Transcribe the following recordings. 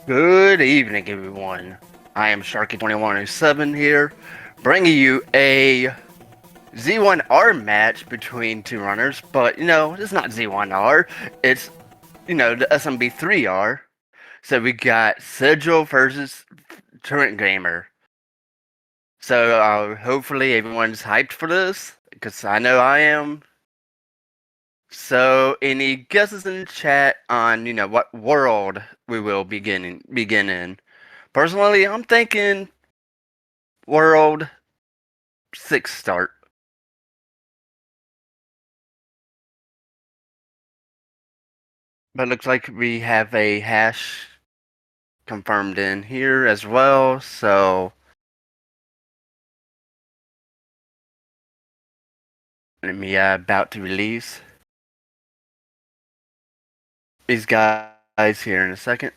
Good evening, everyone. I am Sharky2107 here, bringing you a Z1R match between two runners, but it's not Z1R, it's, the SMB3R. So we got Sigil versus TruantGamer. So hopefully everyone's hyped for this, because I know I am. So any guesses in the chat on, what world we will begin in? Personally, I'm thinking World 6 start. But looks like we have a hash confirmed in here as well, so let me about to release these guys here in a second.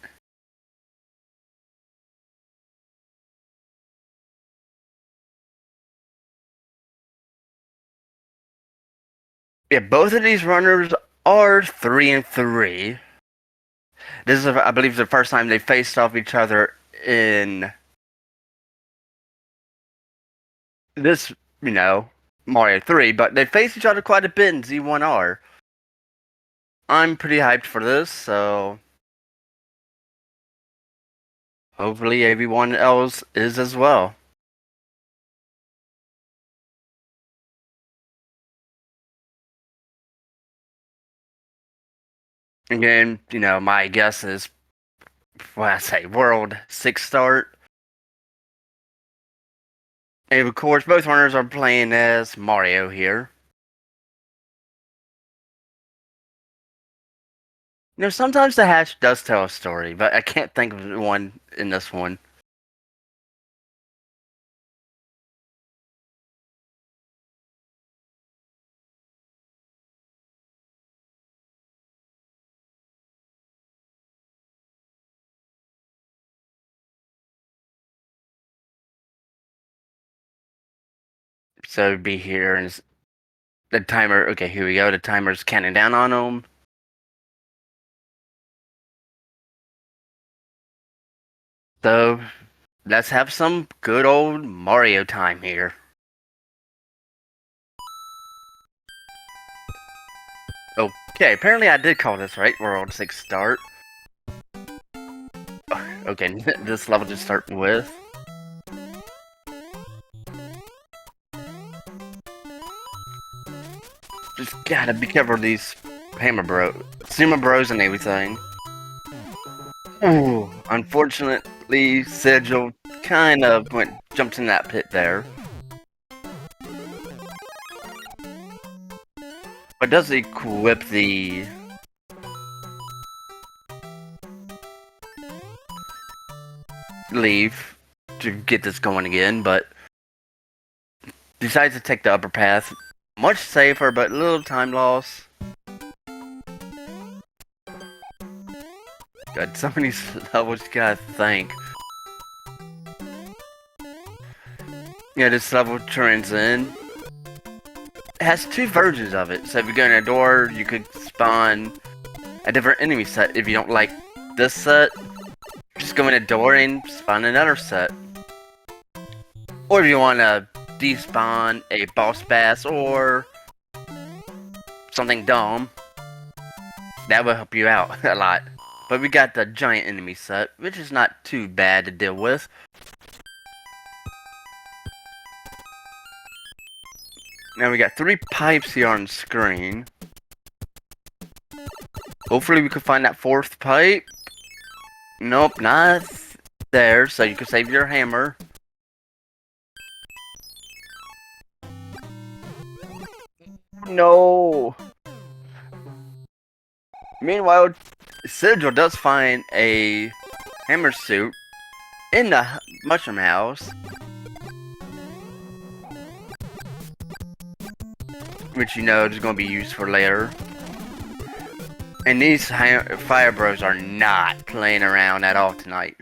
Yeah, both of these runners are 3-3. This is, I believe, the first time they faced off each other in this, Mario 3, but they faced each other quite a bit in Z1R. I'm pretty hyped for this, so hopefully everyone else is as well. Again, my guess is, I say, World 6 start. And of course, both runners are playing as Mario here. Sometimes the hash does tell a story, but I can't think of one in this one. So be here, and the timer, okay, here we go, the timer's counting down on them. So, let's have some good old Mario time here. Okay, apparently I did call this right, World 6 start. Okay, this level to start with. Just gotta be careful of these Sumo Bros and everything. Ooh, unfortunately, Sigil kind of jumped in that pit there. But does equip the leave to get this going again, but decides to take the upper path. Much safer, but a little time loss. God, some of these levels you gotta think. Yeah, this level turns in. It has two versions of it. So if you go in a door, you could spawn a different enemy set. If you don't like this set, just go in a door and spawn another set. Or if you want to despawn a boss bass or something dumb, that will help you out a lot. But we got the giant enemy set, which is not too bad to deal with. Now we got 3 pipes here on the screen. Hopefully we can find that 4th pipe. Nope, not there, so you can save your hammer. No! Meanwhile, Sigil does find a hammer suit in the mushroom house, which is going to be used for later. And these fire bros are not playing around at all tonight.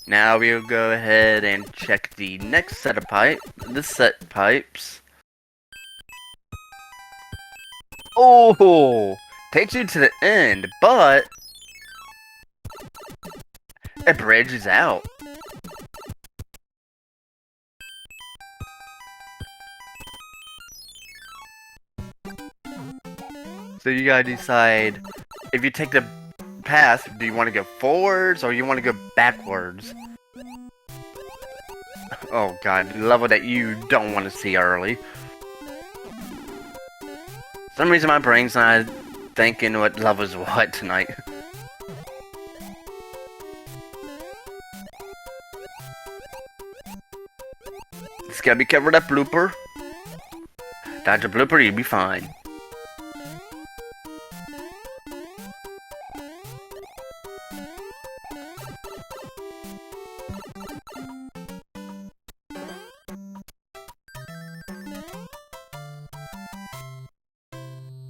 Now we'll go ahead and check the next set of this set pipes. Oh! takes you to the end, but it bridges out. So you gotta decide if you take the path, do you want to go forwards or you want to go backwards? Oh god, level that you don't want to see early. For some reason my brain's not thinking what level's what tonight. Just gotta be careful of that blooper. Dodge a blooper, you'll be fine.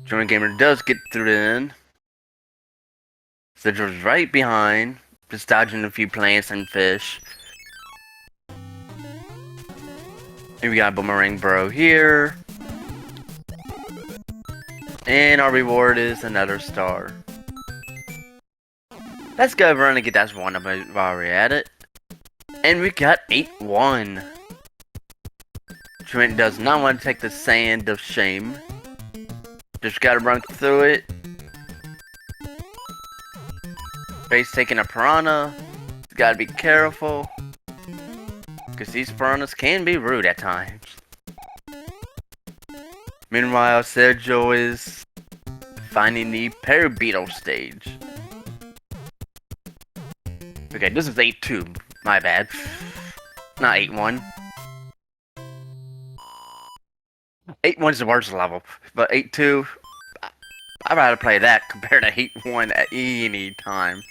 TruantGamer does get through the end. Sigil's right behind, just dodging a few plants and fish. And we got Boomerang Bro here. And our reward is another star. Let's go over and get that one while we're at it. And we got 8-1. Trent does not want to take the sand of shame. Just gotta run through it. Face taking a piranha. Gotta be careful. Because these piranhas can be rude at times. Meanwhile, Sigil is finding the Parabeetle stage. Okay, this is 8-2. My bad. Not 8-1. 8-1's the worst level, but 8-2, I'd rather play that compared to 8-1 at any time.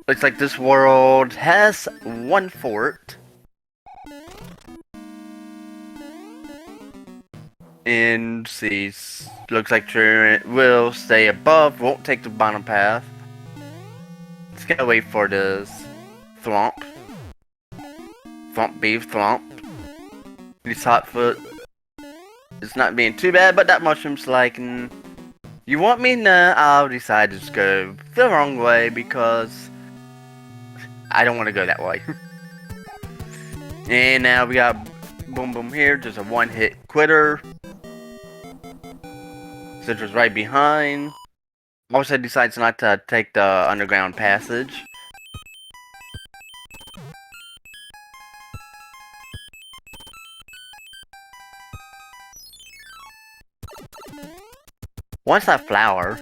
Looks like this world has one fort. And see, looks like Truant will stay above, won't take the bottom path. Let's gotta wait for this thwomp. Thwomp beef, thwomp. This hotfoot. It's not being too bad, but that mushroom's like, you want me? Nah, I'll decide to just go the wrong way because I don't want to go that way. And now we got Boom Boom here, just a one-hit quitter. Citra's right behind. Also decides not to take the underground passage. What's that flower?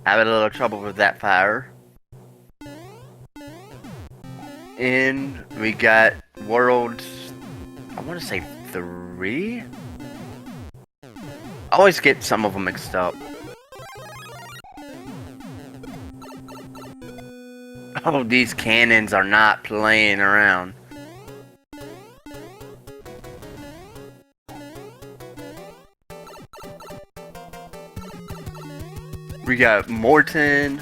Having a little trouble with that fire. And we got world, I want to say 3? I always get some of them mixed up. Oh, these cannons are not playing around. We got Morton,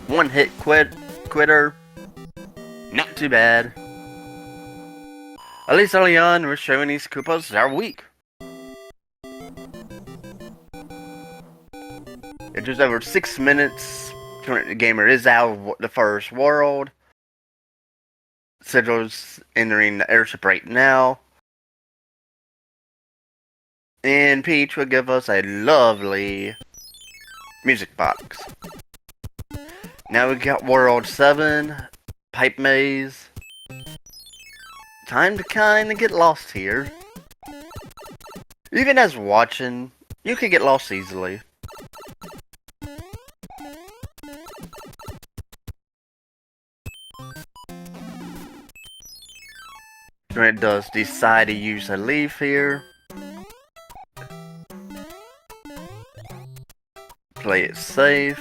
one-hit quitter. Not too bad. At least early on, we're showing these Koopas are weak. It's just over 6 minutes. TruantGamer is out of the first world. Sigil's entering the airship right now. And Peach will give us a lovely music box. Now we got World 7. Pipe maze. Time to kinda get lost here. Even as watching, you can get lost easily. Trent does decide to use a leaf here. Play it safe.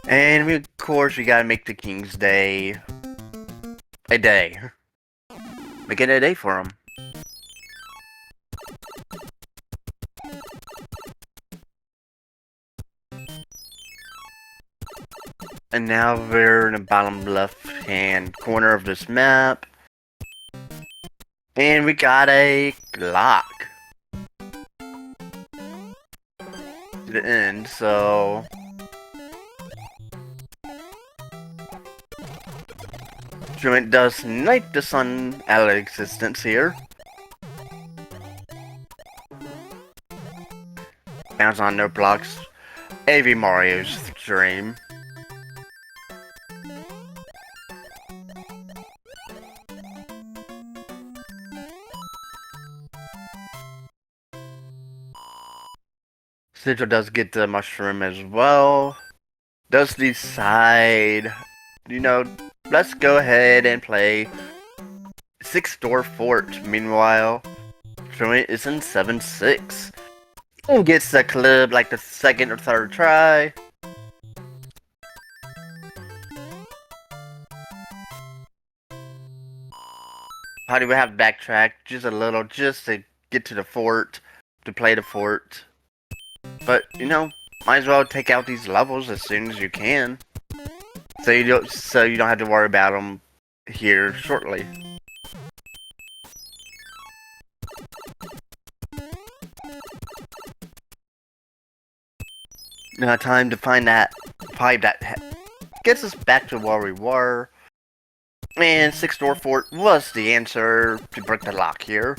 And of course, we gotta make the King's Day a day. Make it a day for him. And now we're in the bottom left hand corner of this map. And we got a lock to the end, so Truant does snipe the sun out of existence here. Bounce on no blocks. AV Mario's dream. Sigil does get the mushroom as well. Does decide, you know, let's go ahead and play 6-door fort. Meanwhile, Truant is in 7-6. And gets the clip like the second or third try. How do we have to backtrack just a little just to get to the fort, to play the fort? But, you know, might as well take out these levels as soon as you can. So you don't have to worry about them here shortly. Now time to find that pipe that gets us back to where we were. And 6-door fort was the answer to break the lock here.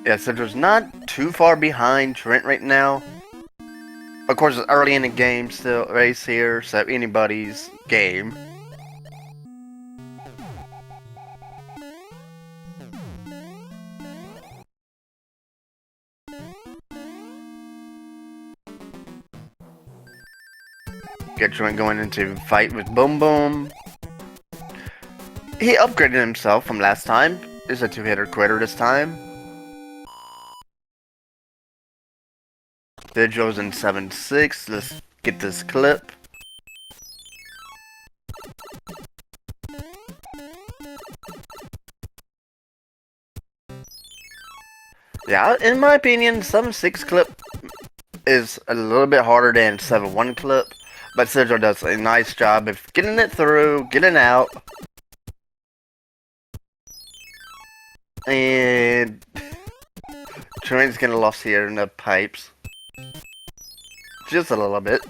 Yeah, so there's not too far behind Trent right now. Of course, it's early in the game still, race here, so anybody's game. Get Trent going into fight with Boom Boom. He upgraded himself from last time. Is a 2-hitter quitter this time. Sigil's in 7-6. Let's get this clip. Yeah, in my opinion, 7-6 clip is a little bit harder than 7-1 clip. But Sigil does a nice job of getting it through, getting out. And Trent's getting lost here in the pipes. Just a little bit.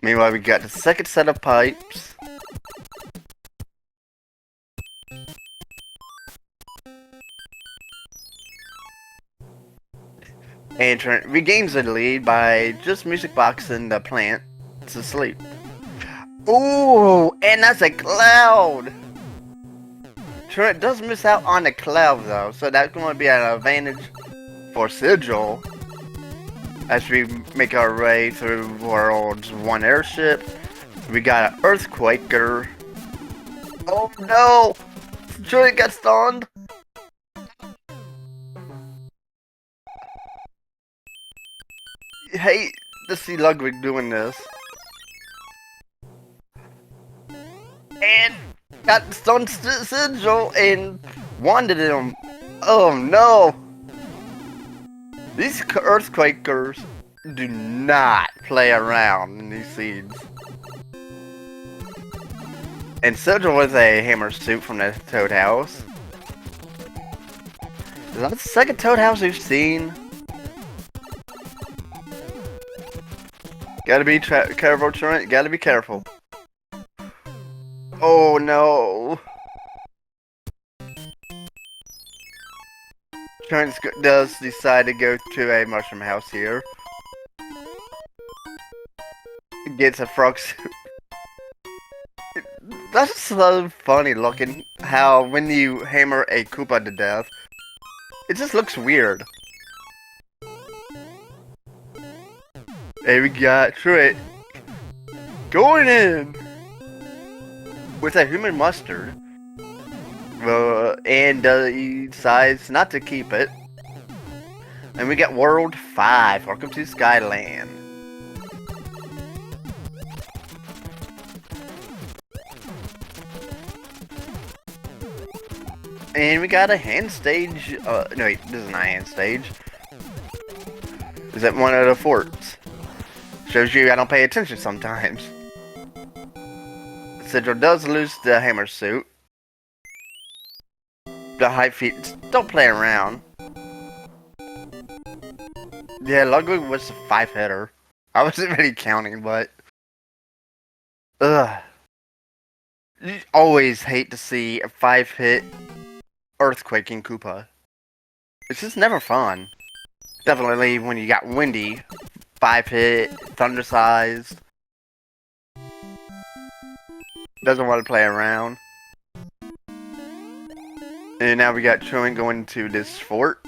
Meanwhile, we got the second set of pipes. And Trent regains the lead by just music boxing the plant to sleep. Ooh, and that's a cloud! Trent does miss out on the cloud though, so that's going to be an advantage for Sigil as we make our way through World's 1 airship. We got an Earthquaker. Oh no! Trent got stunned! Hate to see Ludwig doing this. And got stunned Sigil and wanted him. Oh no! These Earthquakers do not play around in these seeds. And Sigil with a hammer suit from the Toad House. Is that the second Toad House we've seen? Gotta be careful, Trent. Gotta be careful. Oh no! Trent does decide to go to a mushroom house here. Gets a frog suit. That's so funny looking how when you hammer a Koopa to death, it just looks weird. And we got Trent going in with a human mustard. And he decides not to keep it. And we got World 5. Welcome to Skyland. And we got a hand stage. No, wait, this is not a hand stage. Is at one of the forts. Shows you I don't pay attention sometimes. Sigil does lose the hammer suit. The high feet. Don't play around. Yeah, Ludwig was a 5-hitter. I wasn't really counting, but. Ugh. You always hate to see a 5-hit earthquake in Koopa. It's just never fun. Definitely when you got windy, 5-hit, thunder-sized. Doesn't want to play around. And now we got Truant going to this fort.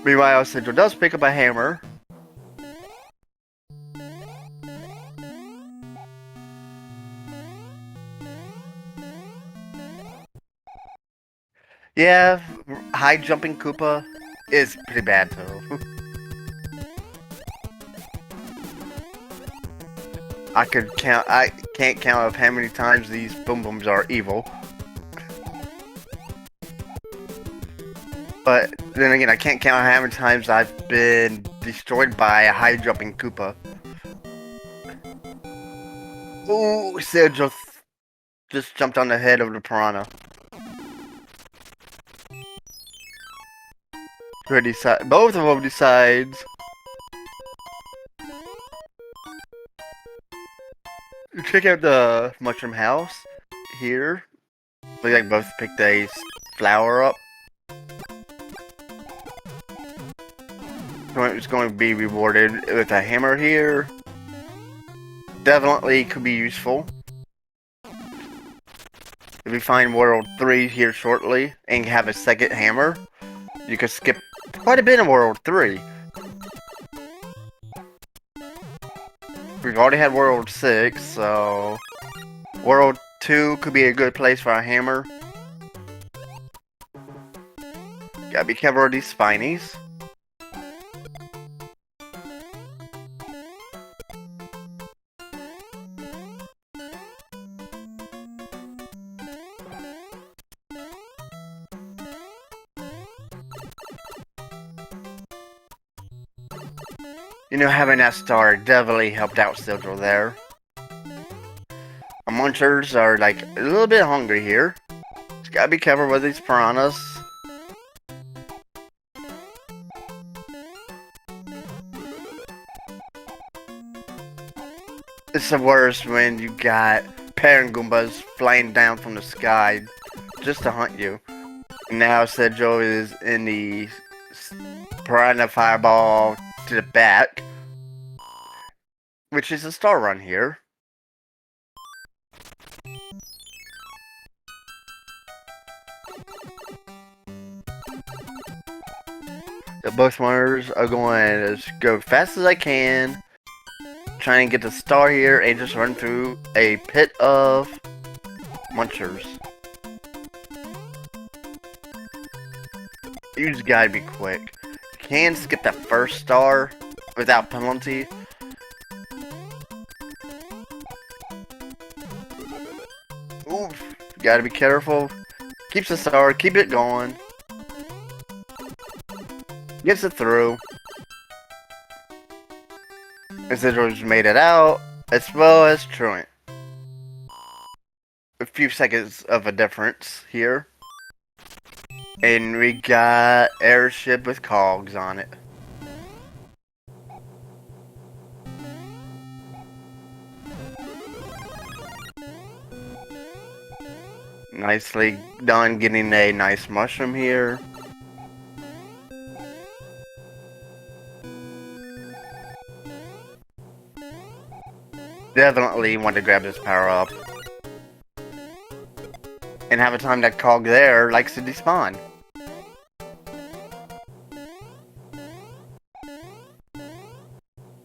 Meanwhile, Sigil does pick up a hammer. Yeah, high jumping Koopa is pretty bad too. I can't count of how many times these boom booms are evil. But then again, I can't count how many times I've been destroyed by a high jumping Koopa. Ooh, Sigil just jumped on the head of the piranha. Both of them decides. Check out the mushroom house here. Look like both picked a flower up. It's going to be rewarded with a hammer here. Definitely could be useful. If we find World 3 here shortly and have a second hammer, you could skip quite a bit in World 3. We've already had World 6, so World 2 could be a good place for a hammer. Gotta be careful of these spinies. You know, having that star definitely helped out Sigil there. Our munchers are like a little bit hungry here. Just gotta be careful with these piranhas. It's the worst when you got parent Goombas flying down from the sky just to hunt you. And now Sigil is in the piranha fireball to the back, which is a star run here. The both runners are going to go fast as I can, trying to get the star here and just run through a pit of munchers. You just gotta be quick. You can skip that first star without penalty. Oof, you gotta be careful. Keeps the star, keep it going. Gets it through. Sigil's made it out, as well as Truant. A few seconds of a difference here. And we got airship with cogs on it. Nicely done getting a nice mushroom here. Definitely want to grab this power up. And have a time that cog there likes to despawn.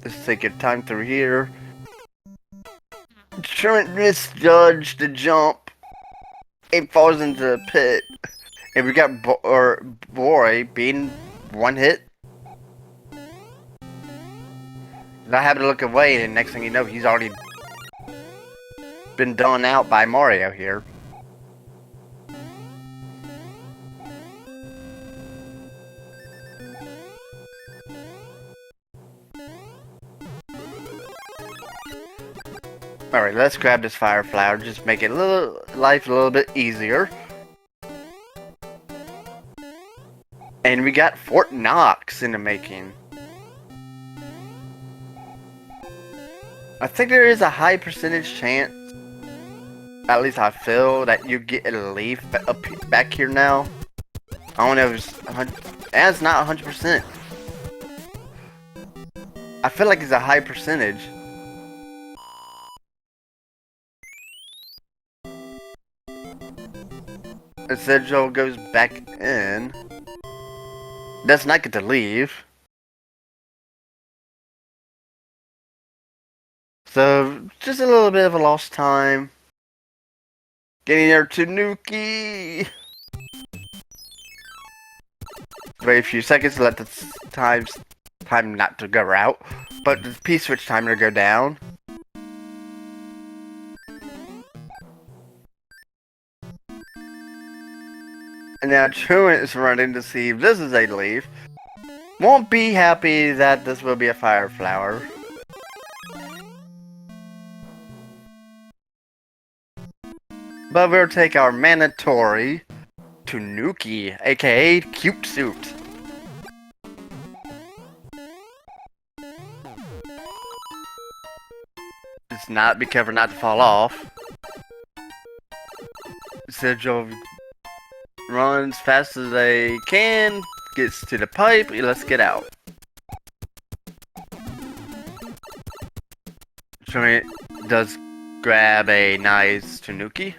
Let's take your time through here. Truant misjudged the jump. It falls into the pit. And we got Boy being one hit. And I happened to look away, and next thing you know, he's already been done out by Mario here. Alright, let's grab this fire flower. Just make it life a little bit easier. And we got Fort Knox in the making. I think there is a high percentage chance, at least I feel, that you get a leaf back here now. I don't know if it's 100, and it's not 100%. I feel like it's a high percentage. Instead, Joel goes back in. Does not get to leave. So, just a little bit of a lost time. Getting there to Nuki. Wait a few seconds to let the time not to go out, but the P-switch timer to go down. And now Truant is running to see if this is a leaf. Won't be happy that this will be a fire flower. But we'll take our mandatory to Nuki, aka Cute Suit. Just be careful not to fall off. Sigil runs fast as they can, gets to the pipe, let's get out. Truant does grab a nice Tanuki.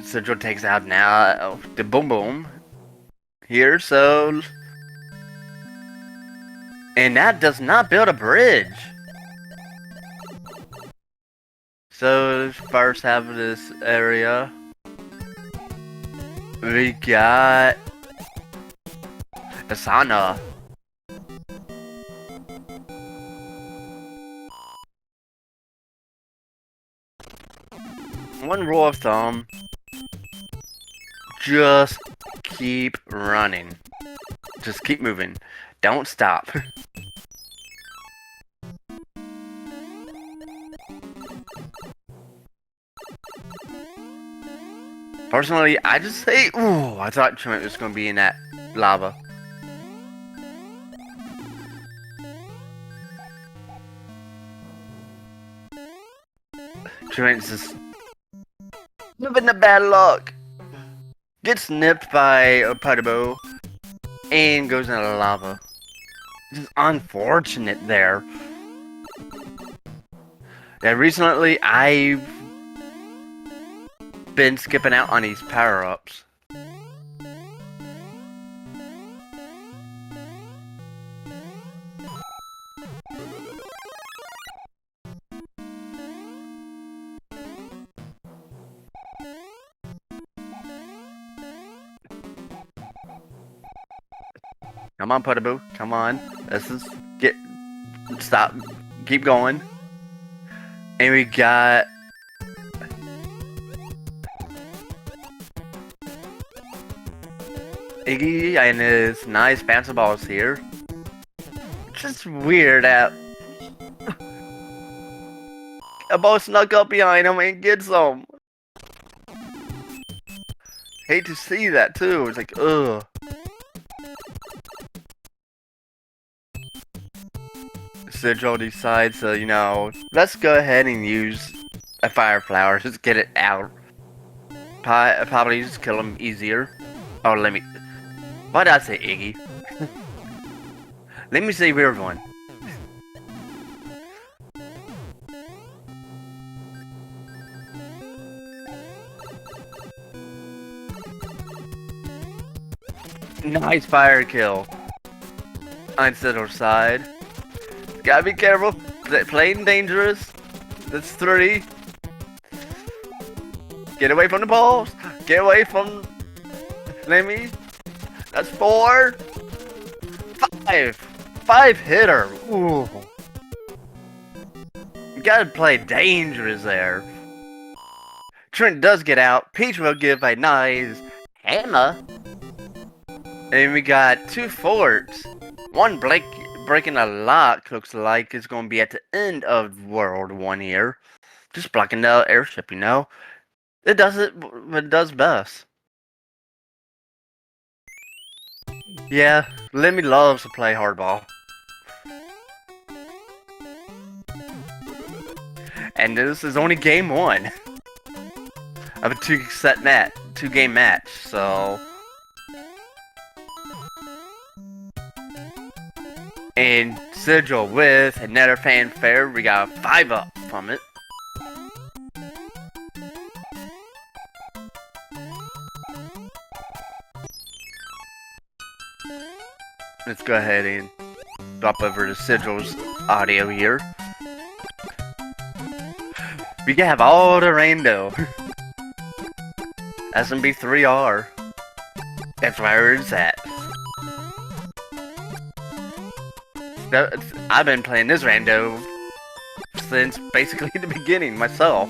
Sigil takes out now the Boom Boom here, so... And that does not build a bridge. So, first half of this area, we got Asana. One rule of thumb, just keep running. Just keep moving. Don't stop. Personally, I just say, ooh, I thought Truant was going to be in that lava. Truant's just living the bad luck. Gets nipped by a Putabo and goes into the lava. Just unfortunate there. Yeah, recently I've been skipping out on these power-ups. Come on, Puttaboo. Come on. Stop. Keep going. And we got... Iggy and his nice bouncy balls here. Just weird that a ball snuck up behind him and gets him. Hate to see that too. It's like, ugh. Sigil decides to, you know, let's go ahead and use a fire flower. Just get it out. Probably just kill him easier. Oh, let me... Why did I say Iggy? Let me say weird one. Nice fire kill. On Sigil's side. Gotta be careful. Playing dangerous. That's 3. Get away from the balls. Get away from Lemmy. That's 4. 5. 5 hitter. Ooh. You gotta play dangerous there. Trent does get out. Peach will give a nice hammer. And we got 2 forts. One break breaking a lock looks like it's going to be at the end of World 1 here. Just blocking the airship, you know? It does it, but it does best. Yeah, Lemmy loves to play hardball. And this is only game 1 of a two-game match, so... And Sigil with another fanfare, we got a 5-up from it. Let's go ahead and drop over to Sigil's audio here. We can have all the rando. SMB3R. That's where it's at. I've been playing this rando since basically the beginning myself.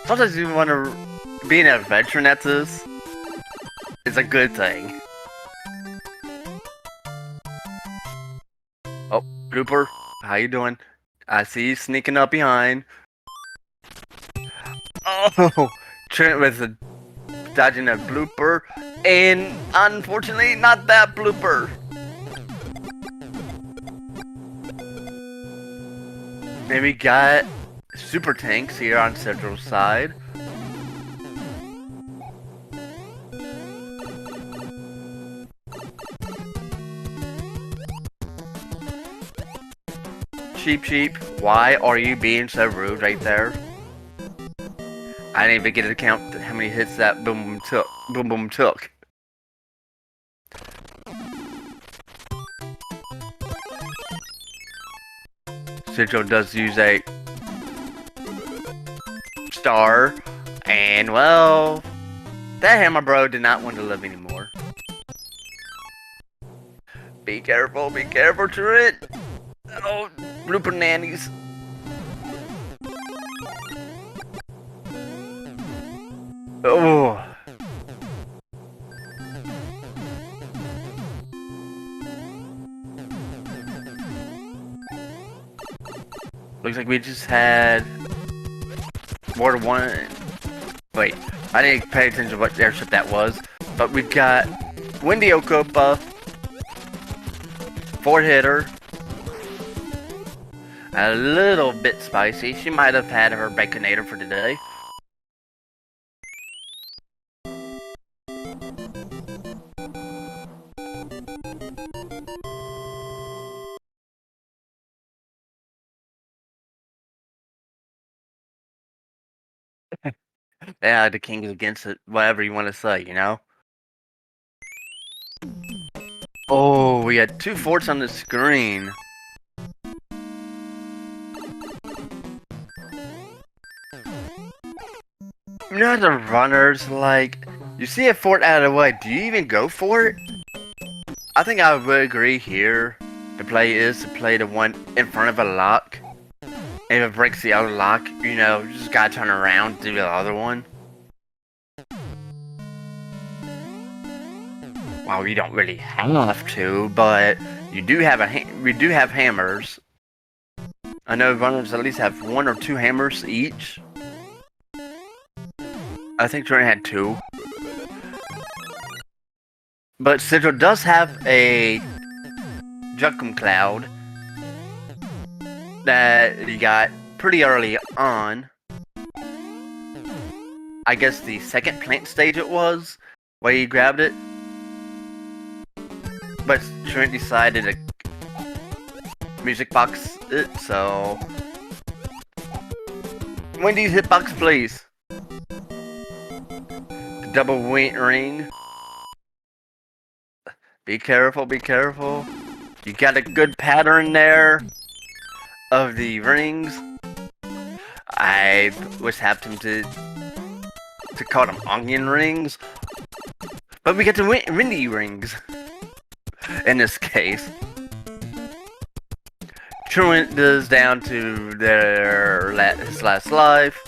Sometimes you want to being a veteran at this is a good thing. Oh, Blooper, how you doing? I see you sneaking up behind. Oh, Trent with a dodging a blooper, and unfortunately, not that blooper. And we got super tanks here on Central's side. Cheap, why are you being so rude right there? I didn't even get to count how many hits that boom took. Sigil does use a star, and well, that hammer bro did not want to live anymore. Be careful, Trent! Oh, blooper nannies. Oh. Looks like we just had more than one. Wait, I didn't pay attention to what airship that was, but we've got Wendy Okopa, 4-hitter. A little bit spicy. She might have had her baconator for today. Yeah, the king is against it. Whatever you want to say, you know? Oh, we had 2 forts on the screen. You know the runners, like, you see a fort out of the way, do you even go for it? I think I would agree here. The play is to play the one in front of a lock. And if it breaks the other lock, you know, you just gotta turn around and do the other one. Well, you don't really have to, but you do have we do have hammers. I know runners at least have 1 or 2 hammers each. I think Trent had 2. But Sigil does have a Juncum Cloud that he got pretty early on. I guess the second plant stage it was, where he grabbed it. But Trent decided to music box it, so... Wendy's hitbox, please. The double ring. Be careful, be careful. You got a good pattern there of the rings. I was happy to call them onion rings, but we get the windy rings in this case. Truant is down to his last life,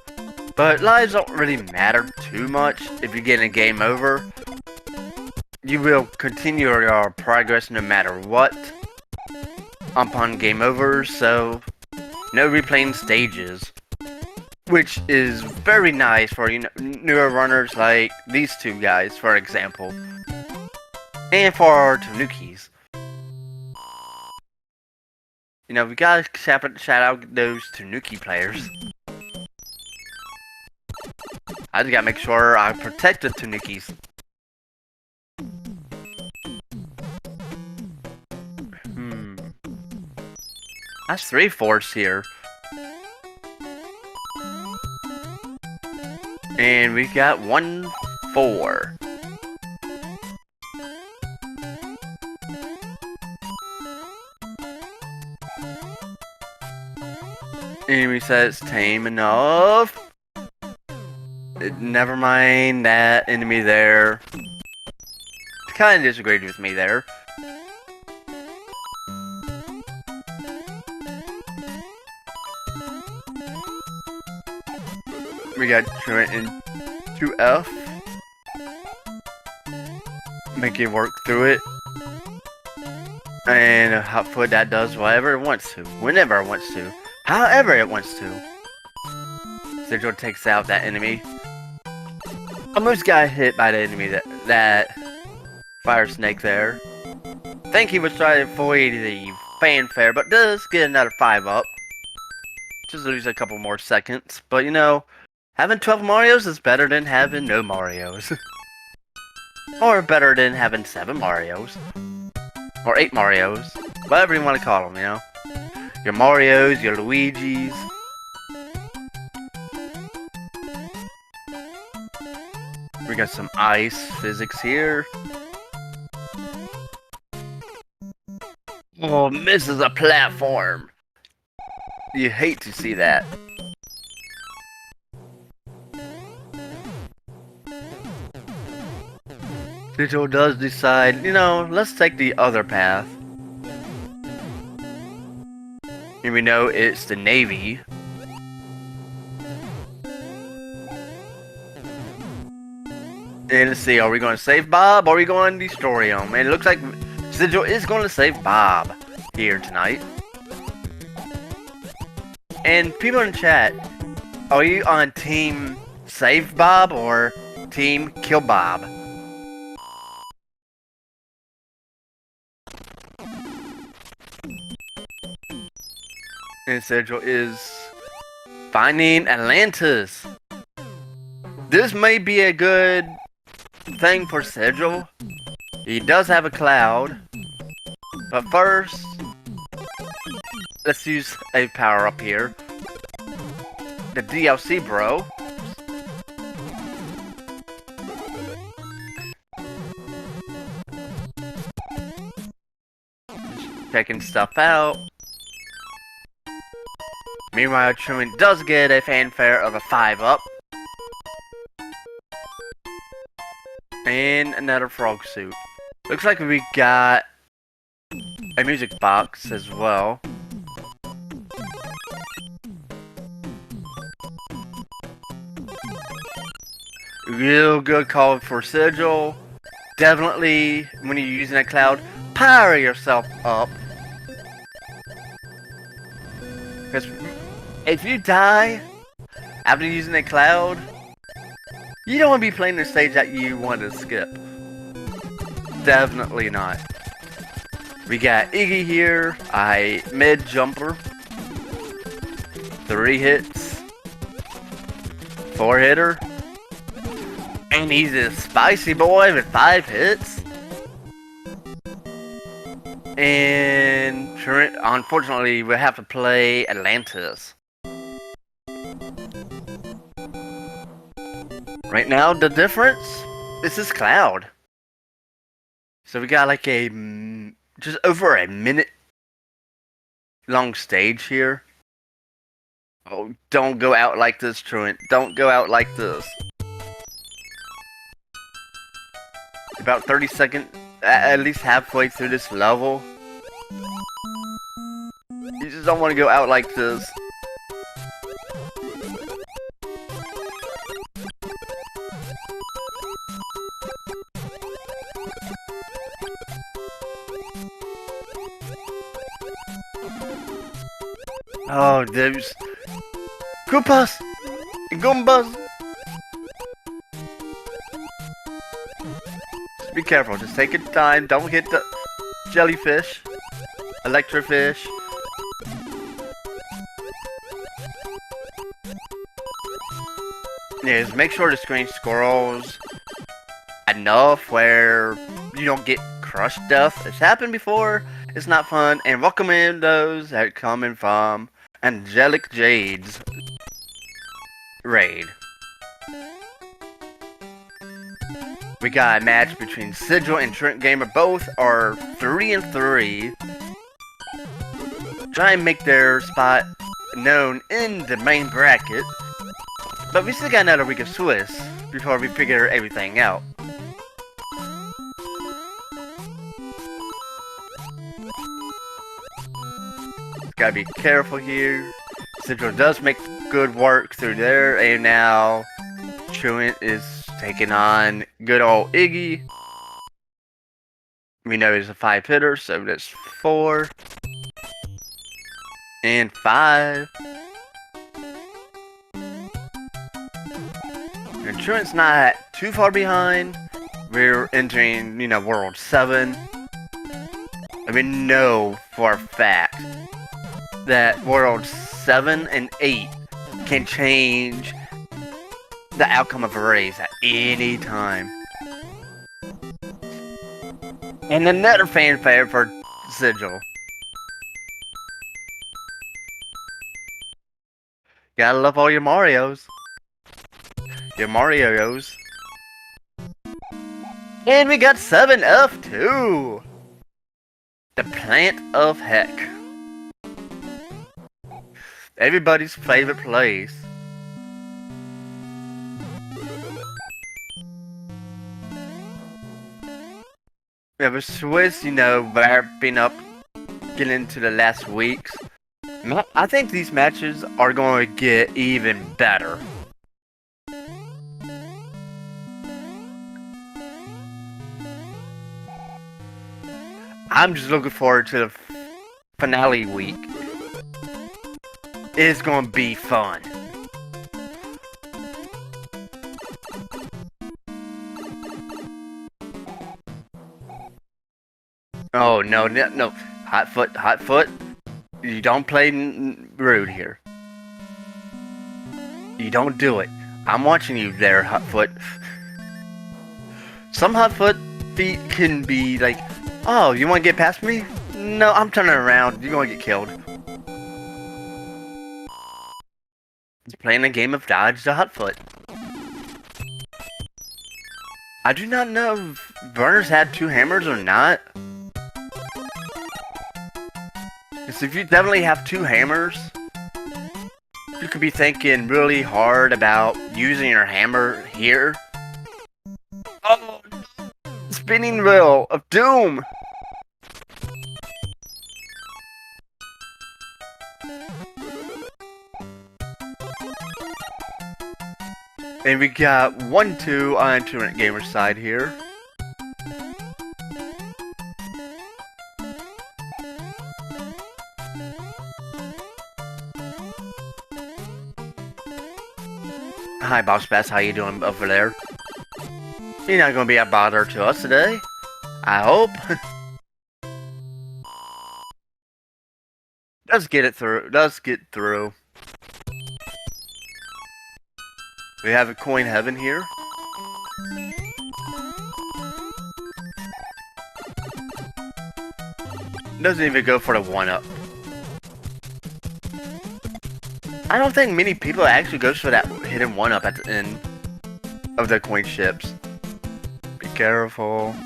but lives don't really matter too much if you get in a game over. You will continue your progress no matter what. upon game over, so no replaying stages. Which is very nice for newer runners like these two guys, for example. And for our Tanukis. You know, we gotta shout out those Tanuki players. I just gotta make sure I protect the Tanukis. That's 3 forts here. And we got 1 4. Enemy says tame enough. Never mind that enemy there. Kind of disagreed with me there. We got Truant in 2F. Make it work through it. And a hot foot that does whatever it wants to. Whenever it wants to. However it wants to. Sigil takes out that enemy. Almost got hit by the enemy that fire snake there. Think he was trying to avoid the fanfare, but does get another 5 up. Just lose a couple more seconds. But you know, having 12 Marios is better than having no Marios. Or better than having 7 Marios. Or 8 Marios. Whatever you want to call them, you know. Your Marios, your Luigis. We got some ice physics here. Oh, misses a platform. You hate to see that. Sigil does decide, you know, let's take the other path. And we know it's the Navy. And let's see, are we going to save Bob or are we going to destroy him? And it looks like Sigil is going to save Bob here tonight. And people in chat, are you on team save Bob or team kill Bob? And Sigil is finding Atlantis. This may be a good thing for Sigil. He does have a cloud. But first, let's use a power up here. The DLC bro. Checking stuff out. Meanwhile, Truant does get a fanfare of a 5 up. And another frog suit. Looks like we got a music box as well. Real good call for Sigil. Definitely, when you're using a cloud, power yourself up. Because if you die after using a cloud, you don't want to be playing the stage that you want to skip. Definitely not. We got Iggy here, a mid jumper. 3 hits. 4 hitter. And he's a spicy boy with 5 hits. And unfortunately, we have to play Atlantis. Right now, the difference is this cloud. So we got like a just over a minute long stage here. Oh, don't go out like this, Truant. Don't go out like this. About 30 seconds, at least halfway through this level. You just don't want to go out like this. Oh, those Koopas and Goombas. Just be careful. Just take your time. Don't hit the jellyfish, electrofish. Yeah, just make sure the screen scrolls enough where you don't get crushed death. It's happened before. It's not fun. And welcome in those that are coming from Angelic Jade's raid. We got a match between Sigil and TruantGamer. Both are 3-3. Try and make their spot known in the main bracket. But we still got another week of Swiss before we figure everything out. Gotta be careful here. Central does make good work through there, and now Truant is taking on good old Iggy. We know he's a 5-hitter, so that's 4 and 5. And Truant's not too far behind. We're entering, World 7. And we know for a fact that World 7 and 8 can change the outcome of a race at any time. And another fanfare for Sigil. Gotta love all your Marios. Your Marios. And we got 7F2. The Plant of Heck. Everybody's favorite place. We have a Swiss, wrapping up, getting into the last weeks. I think these matches are going to get even better. I'm just looking forward to the finale week. It's going to be fun. Oh, no. Hot foot. You don't play rude here. You don't do it. I'm watching you there, Hotfoot. Some Hotfoot feet can be like, oh, you want to get past me? No, I'm turning around. You're going to get killed. He's playing a game of Dodge the Hotfoot. I do not know if Burners had 2 hammers or not. Because if you definitely have 2 hammers, you could be thinking really hard about using your hammer here. Oh, spinning wheel of doom! And we got 1-2 on TruantGamer's side here. Hi, Boss Bass. How you doing over there? You're not gonna be a bother to us today. I hope. Let's get it through. Let's get through. We have a coin heaven here. Doesn't even go for the 1-up. I don't think many people actually goes for that hidden 1-up at the end of the coin ships. Be careful.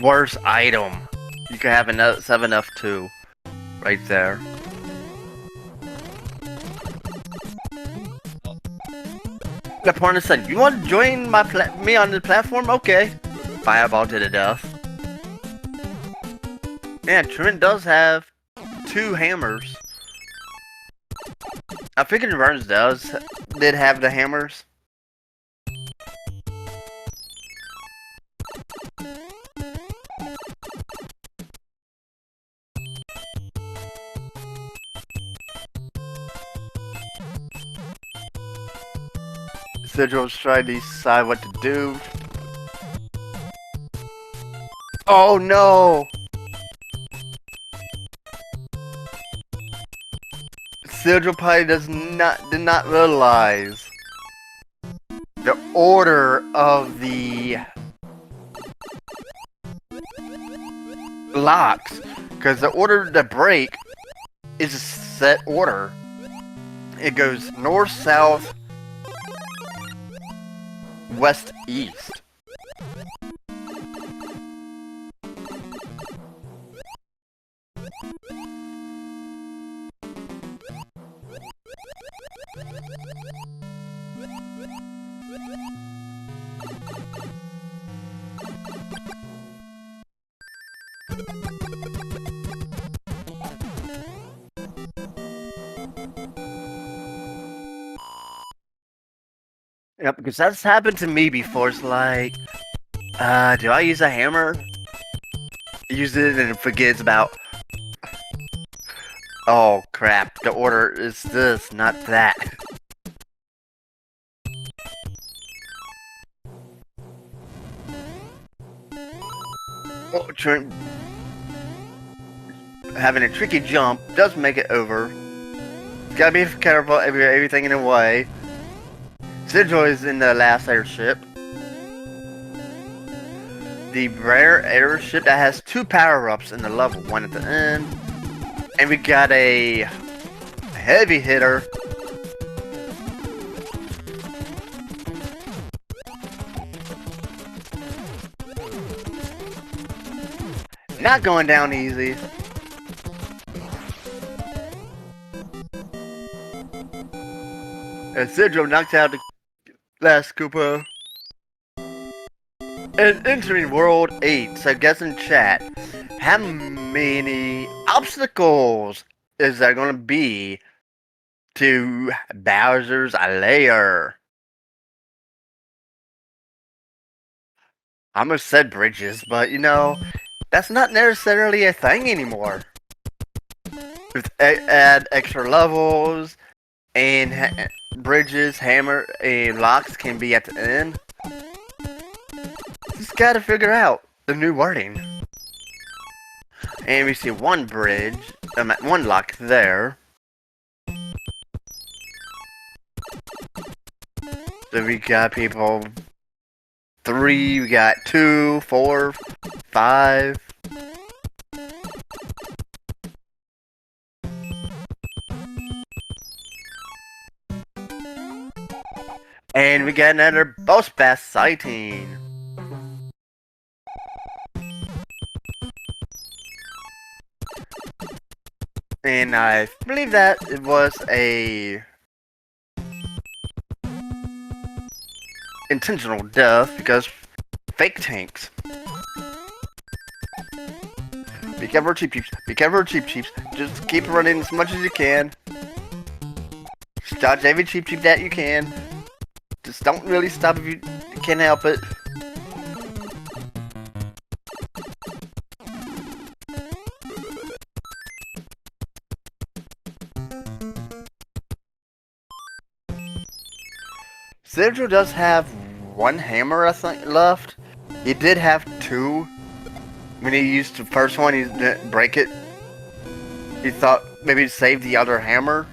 Worst item. You could have another 7F2 right there. The partner said, "You want to join me on the platform? Okay." Fireball to the death. Man, Trent does have 2 hammers. I figured Burns did have the hammers. Sigil's trying to decide what to do. Oh no! Sigil probably did not realize the order of the locks, because the order to break is a set order. It goes north, south, west, east. Yep, because that's happened to me before. It's like, do I use a hammer? Use it and it forgets about. Oh crap, the order is this, not that. Oh, having a tricky jump does make it over. Gotta be careful, everything in the way. Sigil is in the last airship. The rare airship that has 2 power-ups in the level, 1 at the end. And we got a heavy hitter. Not going down easy. And Sigil knocked out the last Koopa. And entering World 8, so guess in chat, how many obstacles is there gonna be to Bowser's lair? I almost said bridges, but you know, that's not necessarily a thing anymore. Add extra levels, and bridges, hammer, and locks can be at the end. Just gotta figure out the new wording. And we see one bridge, one lock there. So we got people 3, we got 2, 4, 5. And we got another boss bass sighting. And I believe that it was a intentional death because fake tanks. Be careful, cheap cheeps. Be careful, cheap cheeps. Just keep running as much as you can. Dodge every cheap cheap that you can. Just don't really stop if you can't help it. Sigil does have 1 hammer, I think, left. He did have 2. When he used the first one, he didn't break it. He thought maybe he'd save the other hammer.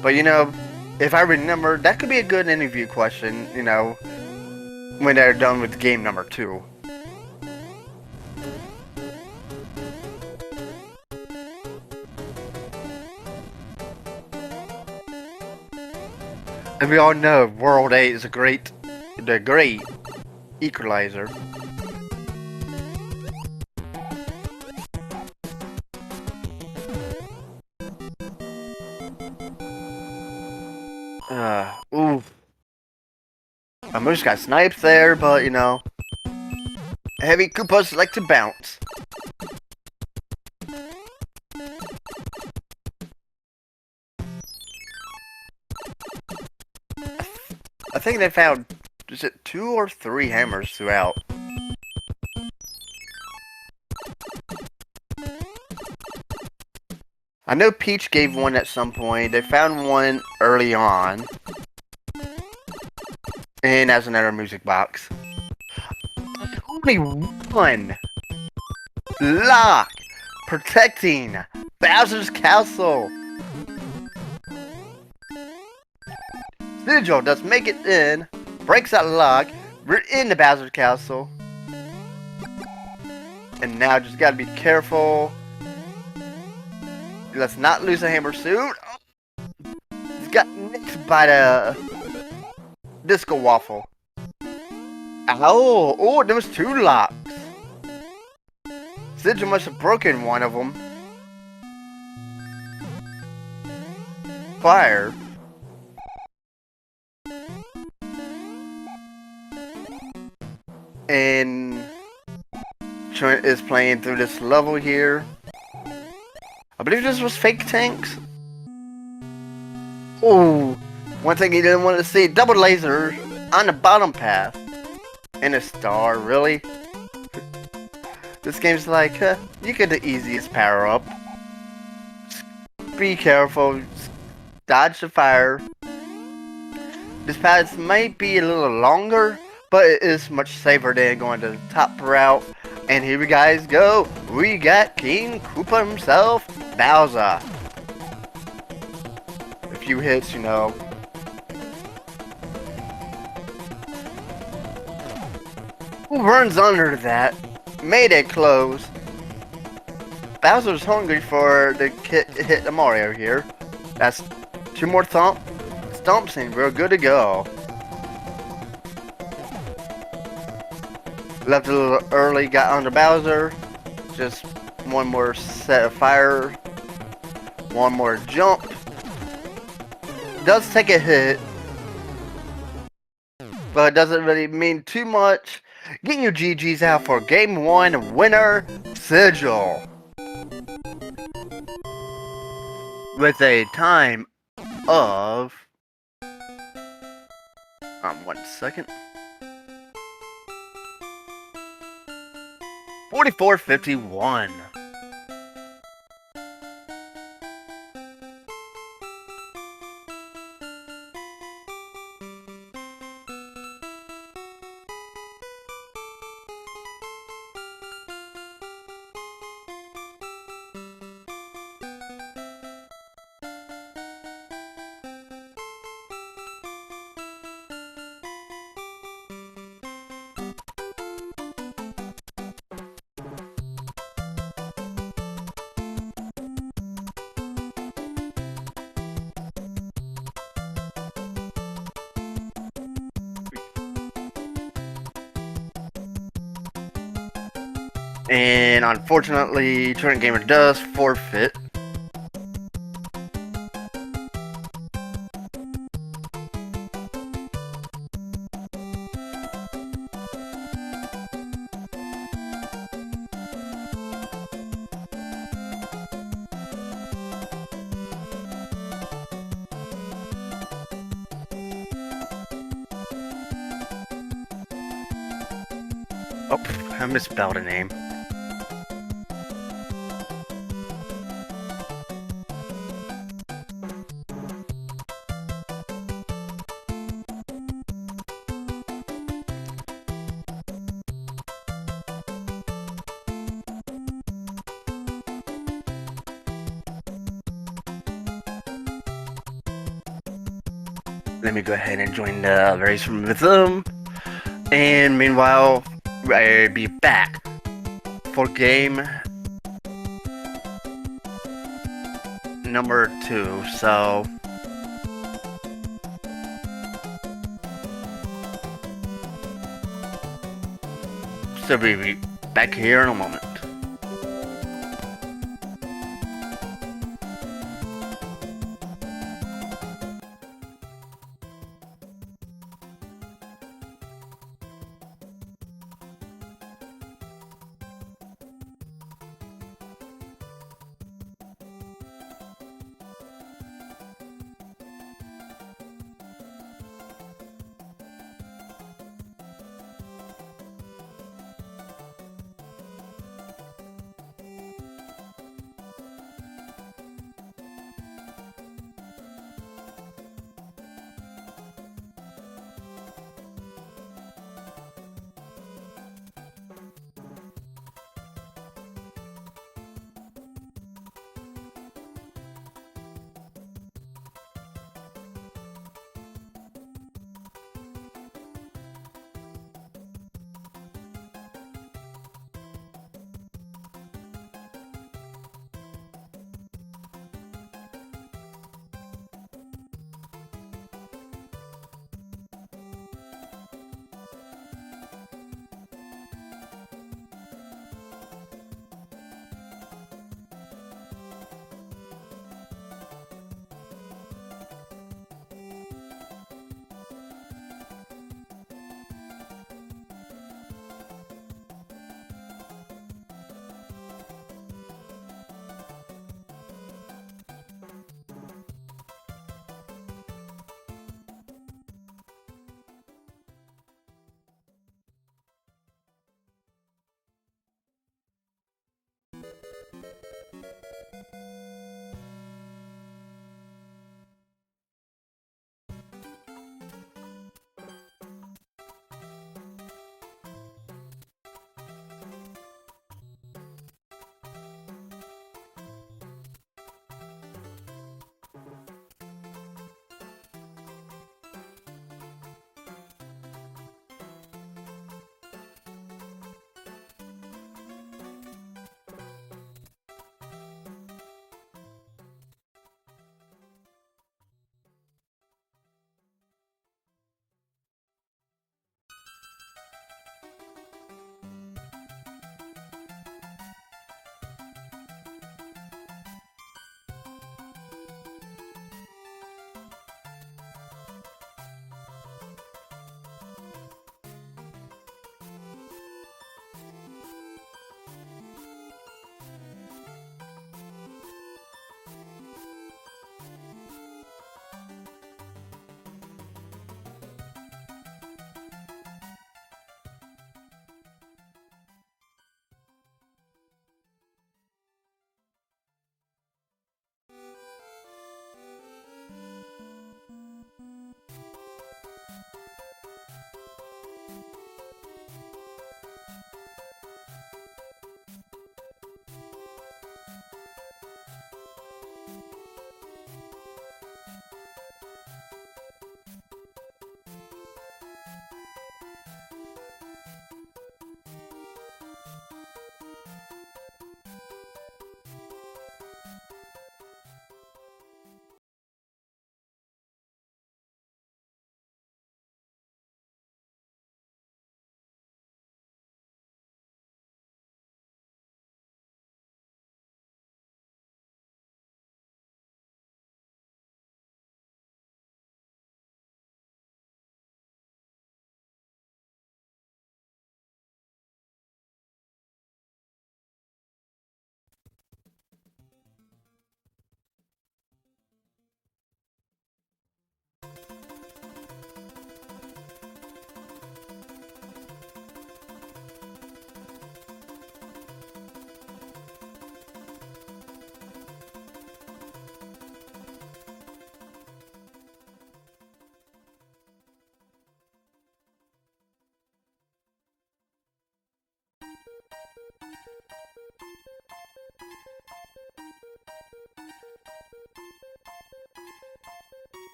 But you know, if I remember, that could be a good interview question, you know, when they're done with game number 2. And we all know World 8 is the great equalizer. Oof. I almost got sniped there, but you know, heavy Koopas like to bounce. I think they found, is it 2 or 3 hammers throughout? I know Peach gave one at some point. They found one early on. And that's another music box. 21! Lock! Protecting Bowser's Castle! Sigil does make it in, breaks that lock, we're in the Bowser's Castle. And now just gotta be careful. Let's not lose a hammer suit. He's got nicked by the disco waffle. Ow! Oh, there was 2 locks. Sigil must have broken one of them. Fire. And Trent is playing through this level here. I believe this was fake tanks. Oh, one thing he didn't want to see, double lasers on the bottom path. And a star, really? This game's like, you get the easiest power up. Just be careful, just dodge the fire. This path might be a little longer, but it is much safer than going to the top route. And here we guys go. We got King Koopa himself, Bowser. A few hits, you know. Who runs under that? Made it close. Bowser's hungry for the hit the Mario here. That's 2 more stomps and we're good to go. Left a little early, got under Bowser. Just one more set of fire. One more jump. Does take a hit, but it doesn't really mean too much. Getting your GG's out for game 1 winner, Sigil. With a time of 1 second. 44:51. And unfortunately, TruantGamer does forfeit. Oh, I misspelled a name. Let me go ahead and join the race with them. And meanwhile, I'll be back for game number 2. So we'll be back here in a moment.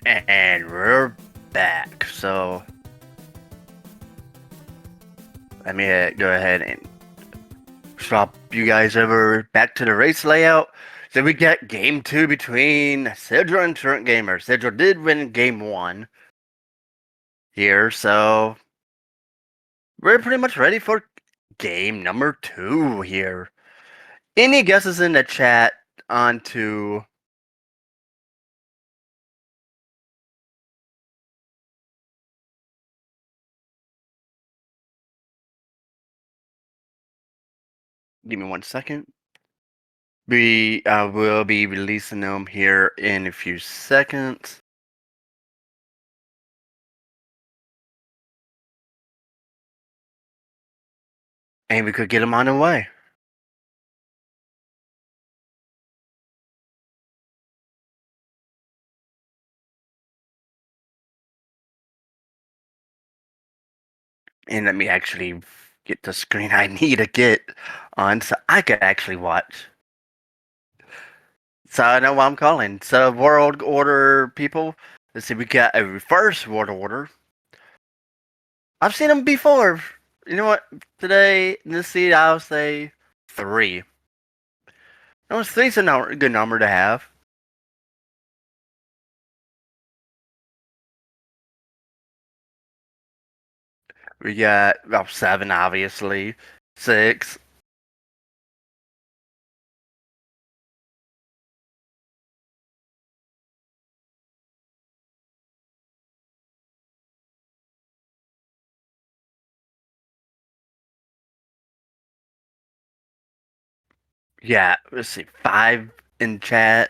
And we're back. So let me go ahead and swap you guys over back to the race layout. So we got game 2 between Sigil and TruantGamer. Sigil did win game 1 here, so we're pretty much ready for game number 2 here. Any guesses in the chat onto give me 1 second. We will be releasing them here in a few seconds. And we could get them on the way. And let me actually get the screen I need to get on so I could actually watch. So I know what I'm calling. So world order people. Let's see, we got a reverse world order. I've seen them before. You know what? Today, in this seed, I'll say 3. No, 3's a good number to have. We got well 7, obviously. 6. Yeah, let's see, 5 in chat.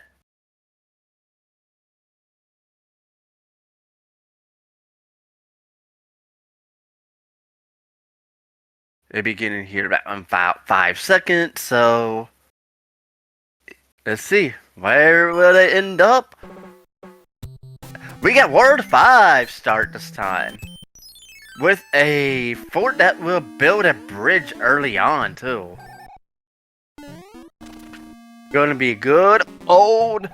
It'll be getting here about 5 seconds, so let's see. Where will it end up? We got World 5 start this time. With a fort that will build a bridge early on, too. Gonna be good old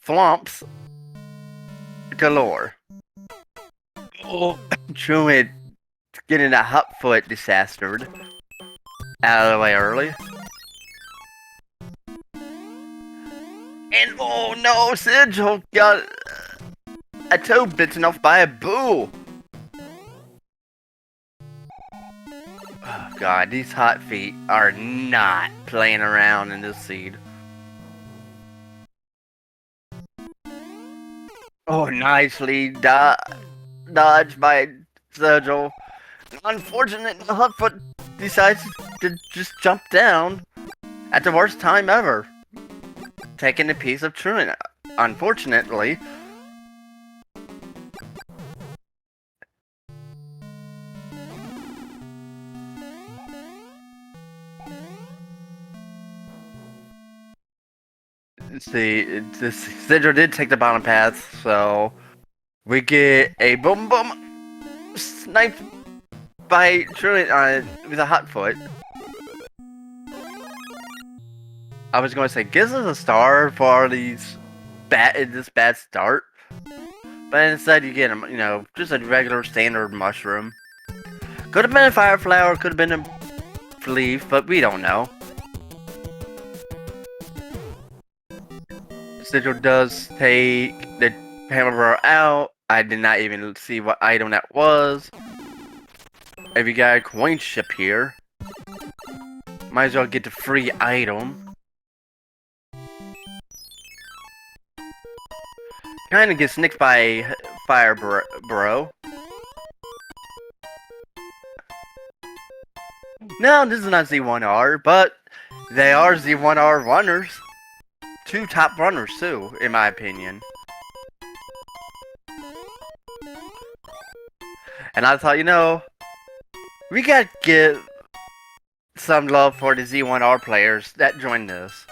thwomps galore. Oh, Truant getting a hot foot disastered out of the way early. And oh no, Sigil got a toe bitten off by a boo. Oh god, these hot feet are not playing around in this seed. Oh, nicely dodged by Sigil. Unfortunate, the Hotfoot decides to just jump down at the worst time ever, taking a piece of Truant. Unfortunately, see, this Sigil did take the bottom path, so we get a boom boom sniped by Truant with a hot foot. I was going to say, gives us a star for this bad start, but instead you get him, you know, just a regular standard mushroom. Could have been a fire flower, could have been a leaf, but we don't know. Sigil does take the hammer out. I did not even see what item that was. If you got a coin ship here, might as well get the free item. Kinda gets nicked by Fire Bro. No, this is not Z1R, but they are Z1R runners. 2 top runners too, in my opinion. And I thought, you know, we gotta give some love for the Z1R players that joined this.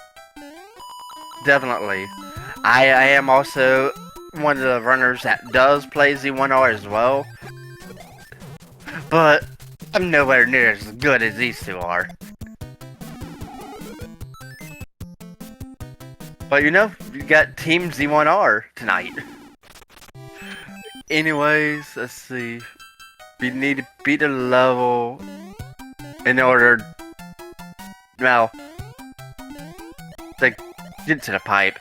Definitely. I am also one of the runners that does play Z1R as well. But I'm nowhere near as good as these two are. But you know, we got Team Z1R tonight. Anyways, let's see. We need to beat a level in order now to get to the pipe.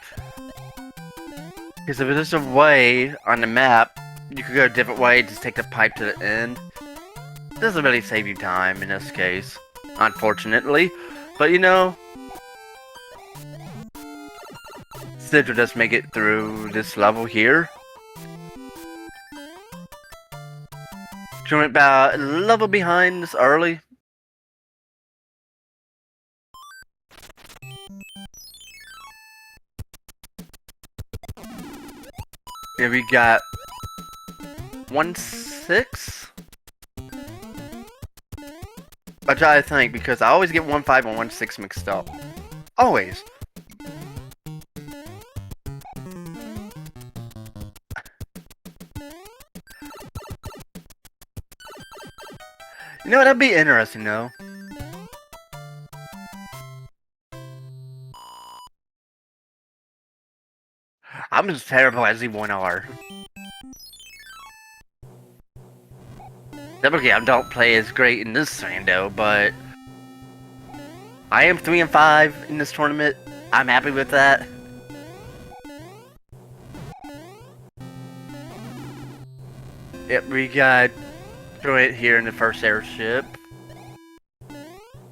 Because if there's a way on the map, you could go a different way, just take the pipe to the end. Doesn't really save you time in this case, unfortunately. But you know, Sigil does make it through this level here. Truant about a level behind this early. Yeah, we got 1-6. I try to think because I always get 1-5 and 1-6 mixed up. Always. You know what? That'd be interesting though. I'm just terrible at Z1R. Typically, I don't play as great in this rando, but I am 3-5 in this tournament. I'm happy with that. Yep, we got Truant here in the first airship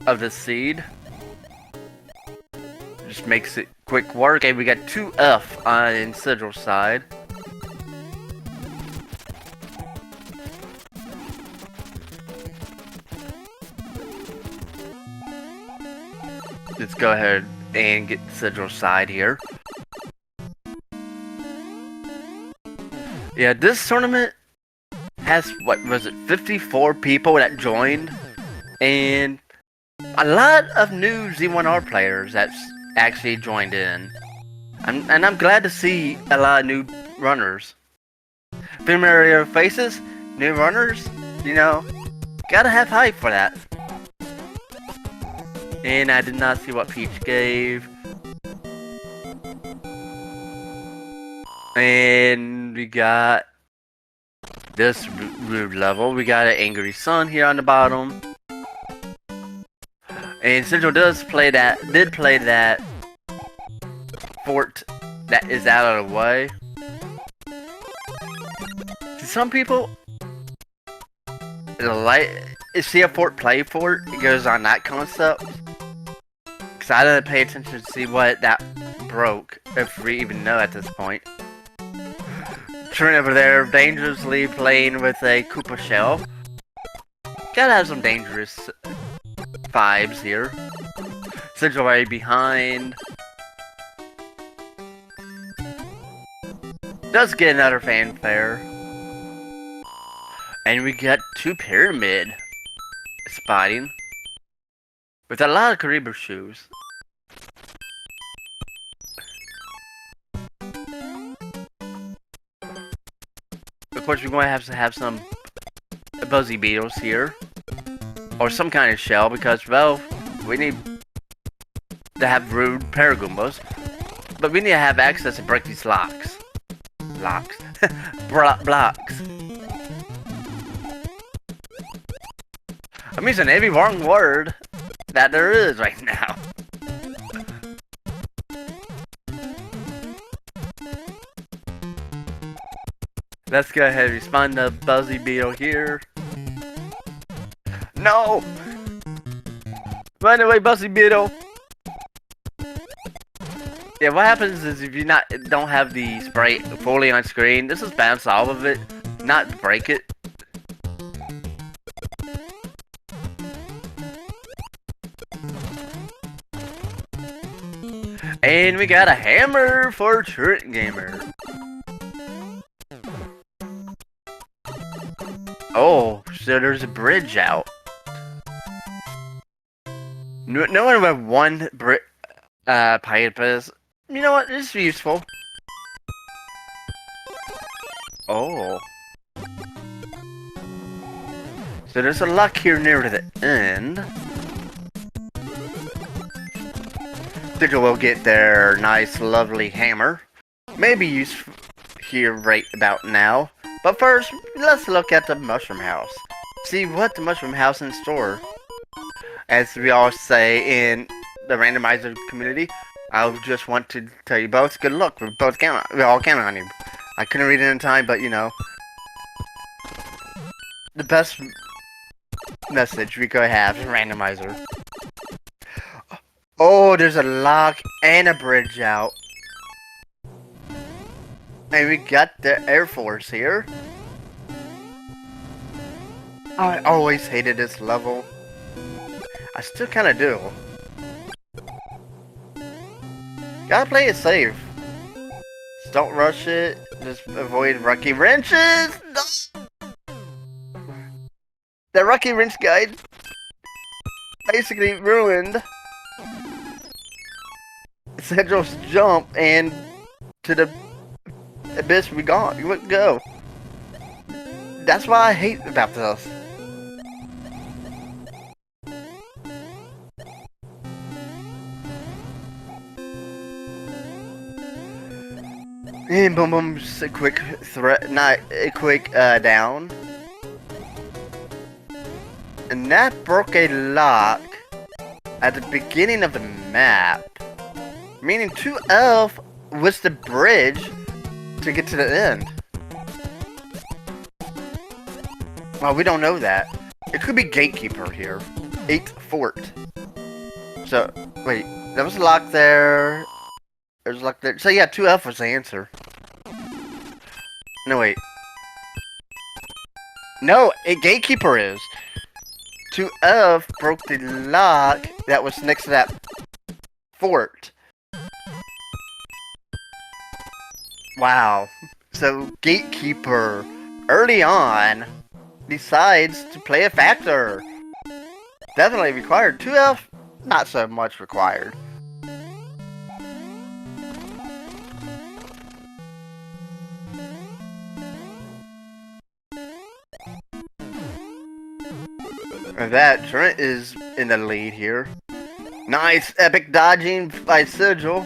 of the seed. Just makes it quick work, and we got 2F on Sigil's side. let's go ahead and get Sigil's side here. Yeah, this tournament has, what was it, 54 people that joined, and a lot of new Z1R players that's actually joined in. And I'm glad to see a lot of new runners. Familiar faces, new runners, you know, gotta have hype for that. And I did not see what Peach gave. And we got this rude level. We got an angry sun here on the bottom. And Sigil did play that fort that is out of the way. To some people, see a fort play fort, it goes on that concept. Because I didn't pay attention to see what that broke, if we even know at this point. Trent over there dangerously playing with a Koopa shell. Gotta have some dangerous vibes here. Sigil right behind. Does get another fanfare. And we got 2 pyramid spotting. With a lot of Karibu shoes. Of course, we're going to have some Buzzy Beetles here. Or some kind of shell, because, well, we need to have rude Paragoombas. But we need to have access to break these locks. Blocks. I'm using every wrong word that there is right now. Let's go ahead and respawn the Buzzy Beetle here. No! Run away, Buzzy Beetle! Yeah, what happens is if you don't have the spray fully on screen, this is bounce off of it, not break it. And we got a hammer for TruantGamer. Oh, so there's a bridge out. No one with one pipe is. You know what? This is useful. Oh. So there's a lock here near to the end. Sigil will get their nice, lovely hammer. Maybe used here right about now. But first, let's look at the Mushroom House. See what the Mushroom House in store. As we all say in the randomizer community, I just want to tell you both good luck. We all count on you. I couldn't read it in time, but you know, the best message we could have is randomizer. Oh, there's a lock and a bridge out. And we got the Air Force here. I always hated this level. I still kind of do. Gotta play it safe. Just don't rush it. Just avoid Rocky Wrenches. No. The Rocky Wrench guide basically ruined Sigil's jump and to the abyss we wouldn't go. That's what I hate about this. And boom boom, just a quick threat, not a quick down. And that broke a lock at the beginning of the map. Meaning 2F was the bridge to get to the end. Well, we don't know that. It could be Gatekeeper here. 8th Fort. So, wait. There was a lock there. There's a lock there. So yeah, 2F was the answer. No, wait. No, a Gatekeeper is. 2F broke the lock that was next to that fort. Wow. So Gatekeeper, early on, decides to play a factor. Definitely required. 2F, not so much required. And that, Trent is in the lead here. Nice epic dodging by Sigil.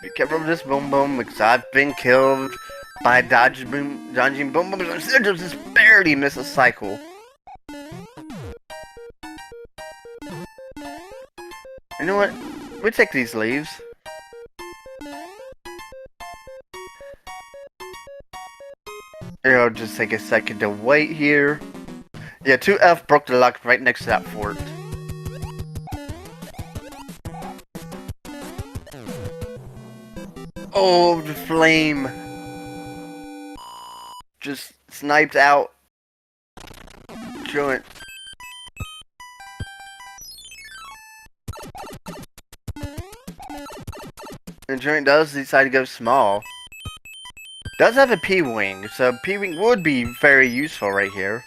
Be careful with this boom boom because I've been killed by dodging boom booms and Sigil just barely miss a cycle. You know what? We take these leaves. It'll just take a second to wait here. Yeah, 2F broke the lock right next to that fort. Oh, the flame just sniped out Truant. And Truant does decide to go small. Does have a P-Wing, so P-Wing would be very useful right here.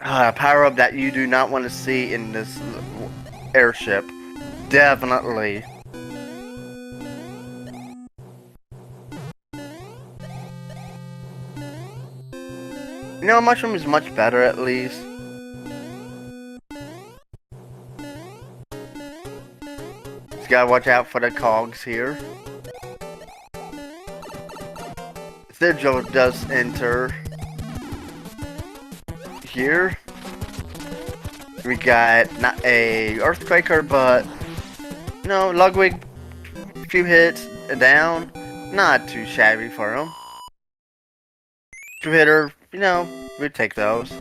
Power up that you do not want to see in this airship. Definitely. You know, Mushroom is much better at least. Just gotta watch out for the cogs here. Sigil does enter. Here. We got not a Earthquaker, but no, Ludwig, few hits down. Not too shabby for him. Two-hitter, you know, we'd take those.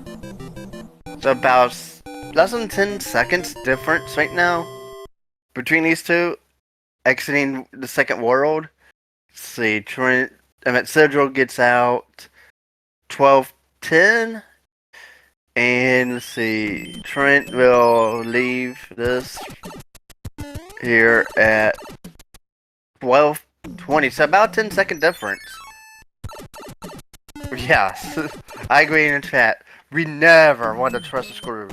So about less than 10 seconds difference right now between these two exiting the second world. Let's see, Sigil gets out 12:10. And let's see, Trent will leave this here at 12:20, so about 10-second difference. Yes, I agree in the chat. We never want to trust the screws.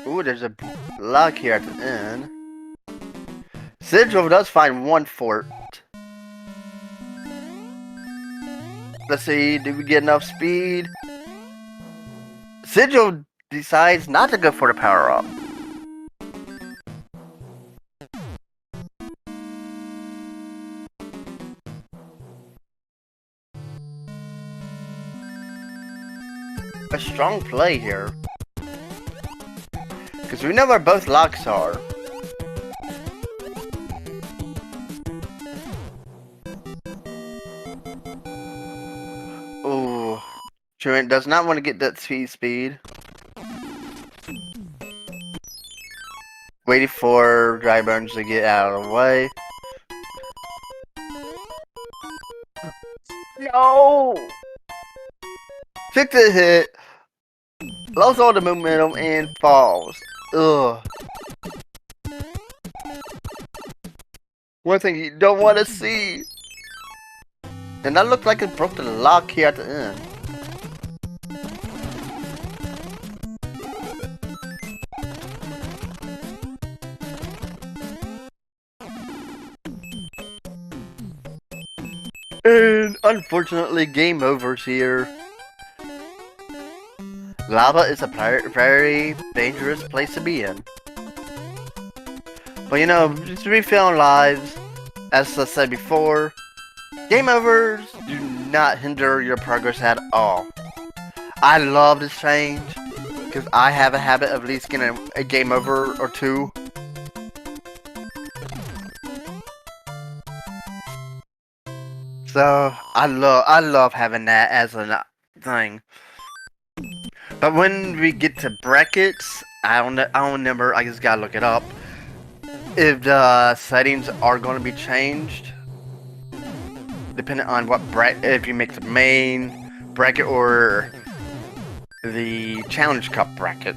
Ooh, there's a lock here at the end. Sigil does find one fort. Let's see, did we get enough speed? Sigil decides not to go for the power up. A strong play here. Because we know where both locks are. Ooh. Truant does not want to get that speed. Waiting for Dryburns to get out of the way. No! Took the hit. Lost all the momentum and falls. Ugh. One thing you don't want to see. And that looked like it broke the lock here at the end. And unfortunately, game overs here. Lava is a very dangerous place to be in. But you know, just refilling lives, as I said before, game overs do not hinder your progress at all. I love this change, because I have a habit of at least getting a game over or two. So, I love having that as a thing. But when we get to brackets, I don't remember, I just gotta look it up. if the settings are going to be changed, depending on what bracket, if you make the main bracket or the Challenge Cup bracket.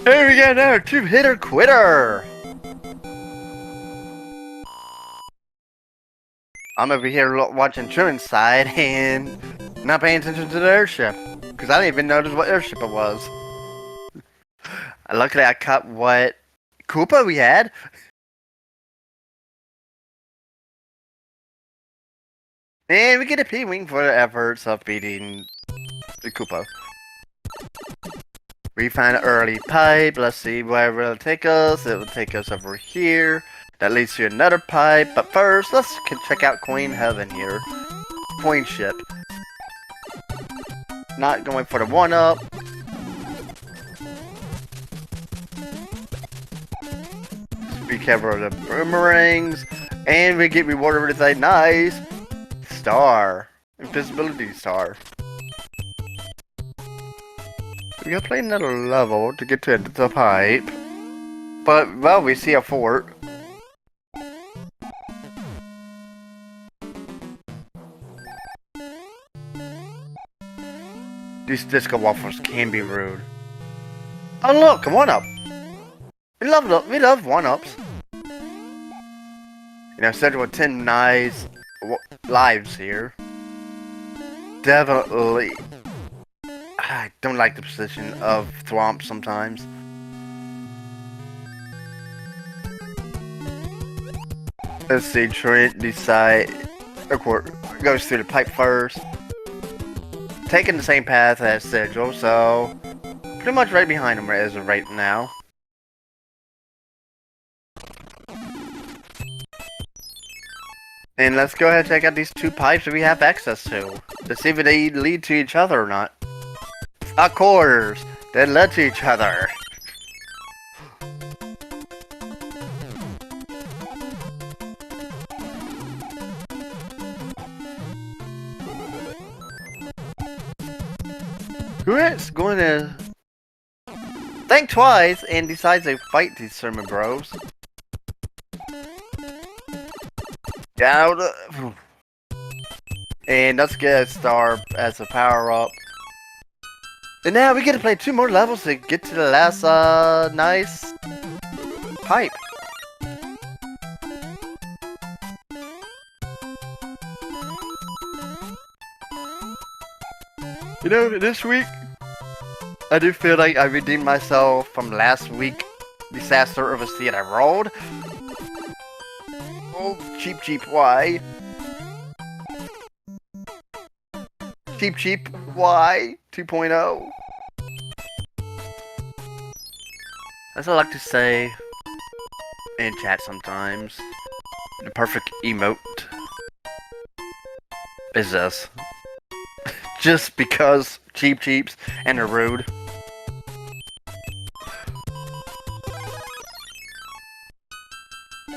Here we go now, two-hitter quitter! I'm over here watching Truant's side and not paying attention to the airship. Because I didn't even notice what airship it was. Luckily I caught what Koopa we had. And we get a P-Wing for the efforts of beating the Koopa. We find an early pipe. Let's see where it'll take us. It will take us over here. That leads to another pipe. But first, let's check out Coin Heaven here. Coin ship. Not going for the 1-up. Be careful of the boomerangs. And we get rewarded with a nice star. Invisibility star. We gotta play another level to get to the pipe. But, well, we see a fort. These disco waffles can be rude. Oh look, a 1-up! We love 1-ups. You know, instead with 10 nice lives here. Definitely. I don't like the position of Thwomp sometimes. Let's see, Trent goes through the pipe first. Taking the same path as Sigil, so pretty much right behind him as of right now. And let's go ahead and check out these two pipes that we have access to see if they lead to each other or not. Of course, they led to each other. Grant's going to think twice and decides to fight these sermon bros. Down. And let's get a star as a power up. And now we get to play 2 more levels to get to the last nice pipe. You know, this week I do feel like I redeemed myself from last week's disaster of a sea I rolled. Oh, cheap, why? Cheap, why? 2.0. As I like to say in chat sometimes, the perfect emote is this. Just because cheaps and are rude.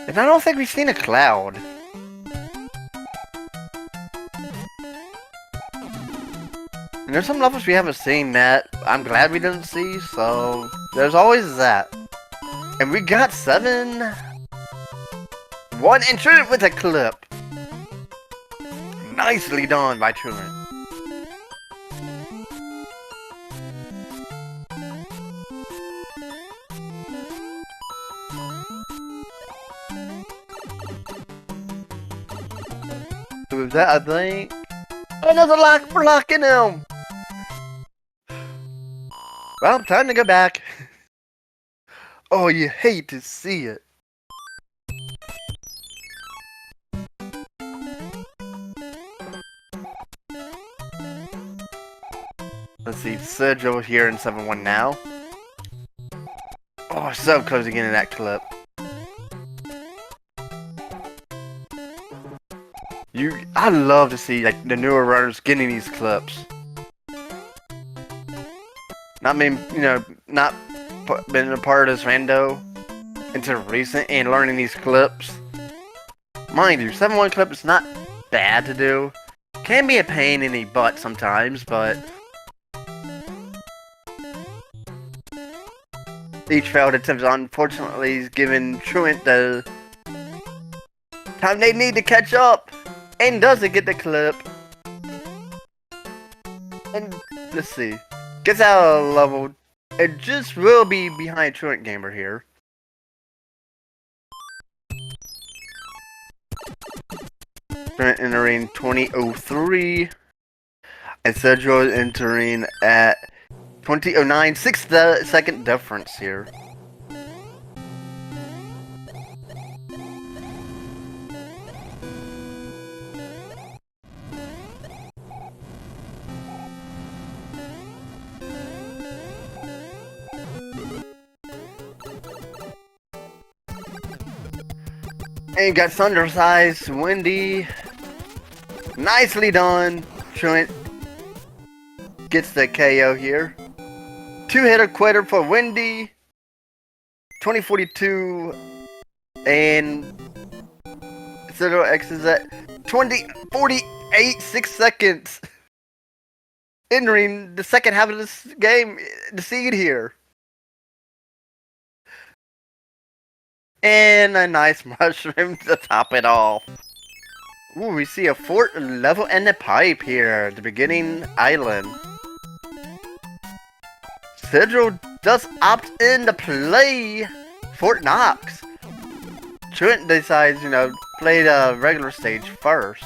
And I don't think we've seen a cloud. And there's some levels we haven't seen that I'm glad we didn't see, so there's always that. And we got 7. 1 intruded with a clip. Nicely done by Truant. So with that, I think another lock for locking him. Well, time to go back. Oh, you hate to see it. Let's see, Sigil here in 7-1 now. Oh, so close to getting that clip. I love to see like the newer runners getting these clips. Not being, you know, not been a part of this rando until recent and learning these clips. Mind you, 7-1 clip is not bad to do. Can be a pain in the butt sometimes, but each failed attempt unfortunately is giving Truant the time they need to catch up, and doesn't get the clip. And let's see, gets out of the level. It just will be behind TruantGamer here. Truant entering 2003, and Sigil entering at 2009. 6-second difference here. And you got Thundersized, Windy. Nicely done. Truant gets the KO here. 2-hitter quitter for Windy. 2042. And Citadel X is at 2048, 6 seconds. Entering the second half of this game, the seed here. And a nice mushroom to top it off. Ooh, we see a fort level in the pipe here at the beginning island. Sigil does opt in to play Fort Knox. Truant decides, play the regular stage first.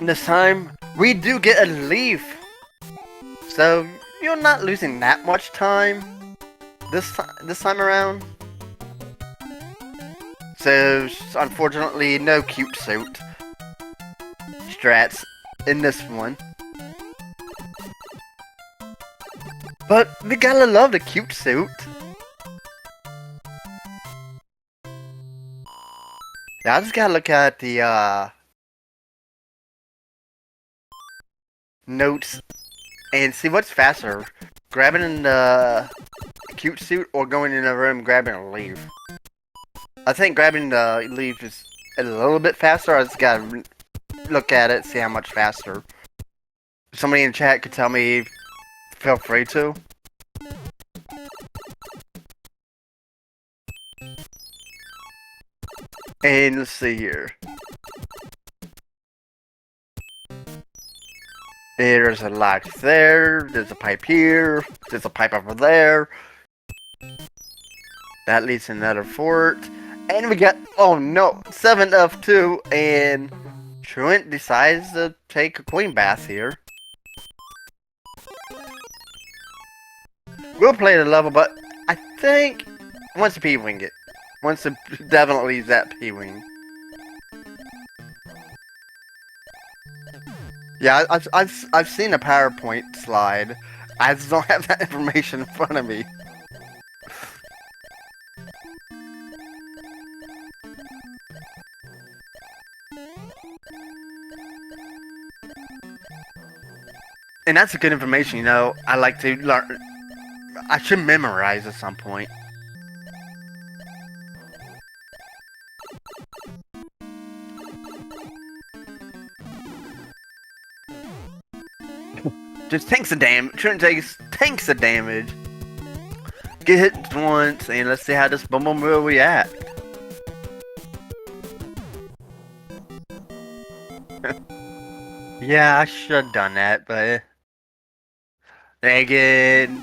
This time, we do get a leaf. So, you're not losing that much time this time around. So, unfortunately, no cute suit strats in this one. But we gotta love the cute suit. Now I just gotta look at the notes and see what's faster, grabbing the cute suit or going in the room grabbing a leaf. I think grabbing the leaf is a little bit faster. I just gotta look at it, see how much faster. If somebody in chat could tell me, feel free to. And let's see here. There's a lock there, there's a pipe here, there's a pipe over there. That leads to another fort. And we got, oh no, 7 of 2, and Truant decides to take a queen bath here. We'll play the level, but I think once the P-Wing it. Once it definitely is that P-Wing. Yeah, I've seen a PowerPoint slide. I just don't have that information in front of me. And that's a good information, I like to learn. I should memorize at some point. Just tanks the damage. Truant tanks the damage. Get hit once, and let's see how this Bumble will react. Yeah, I should have done that, but again,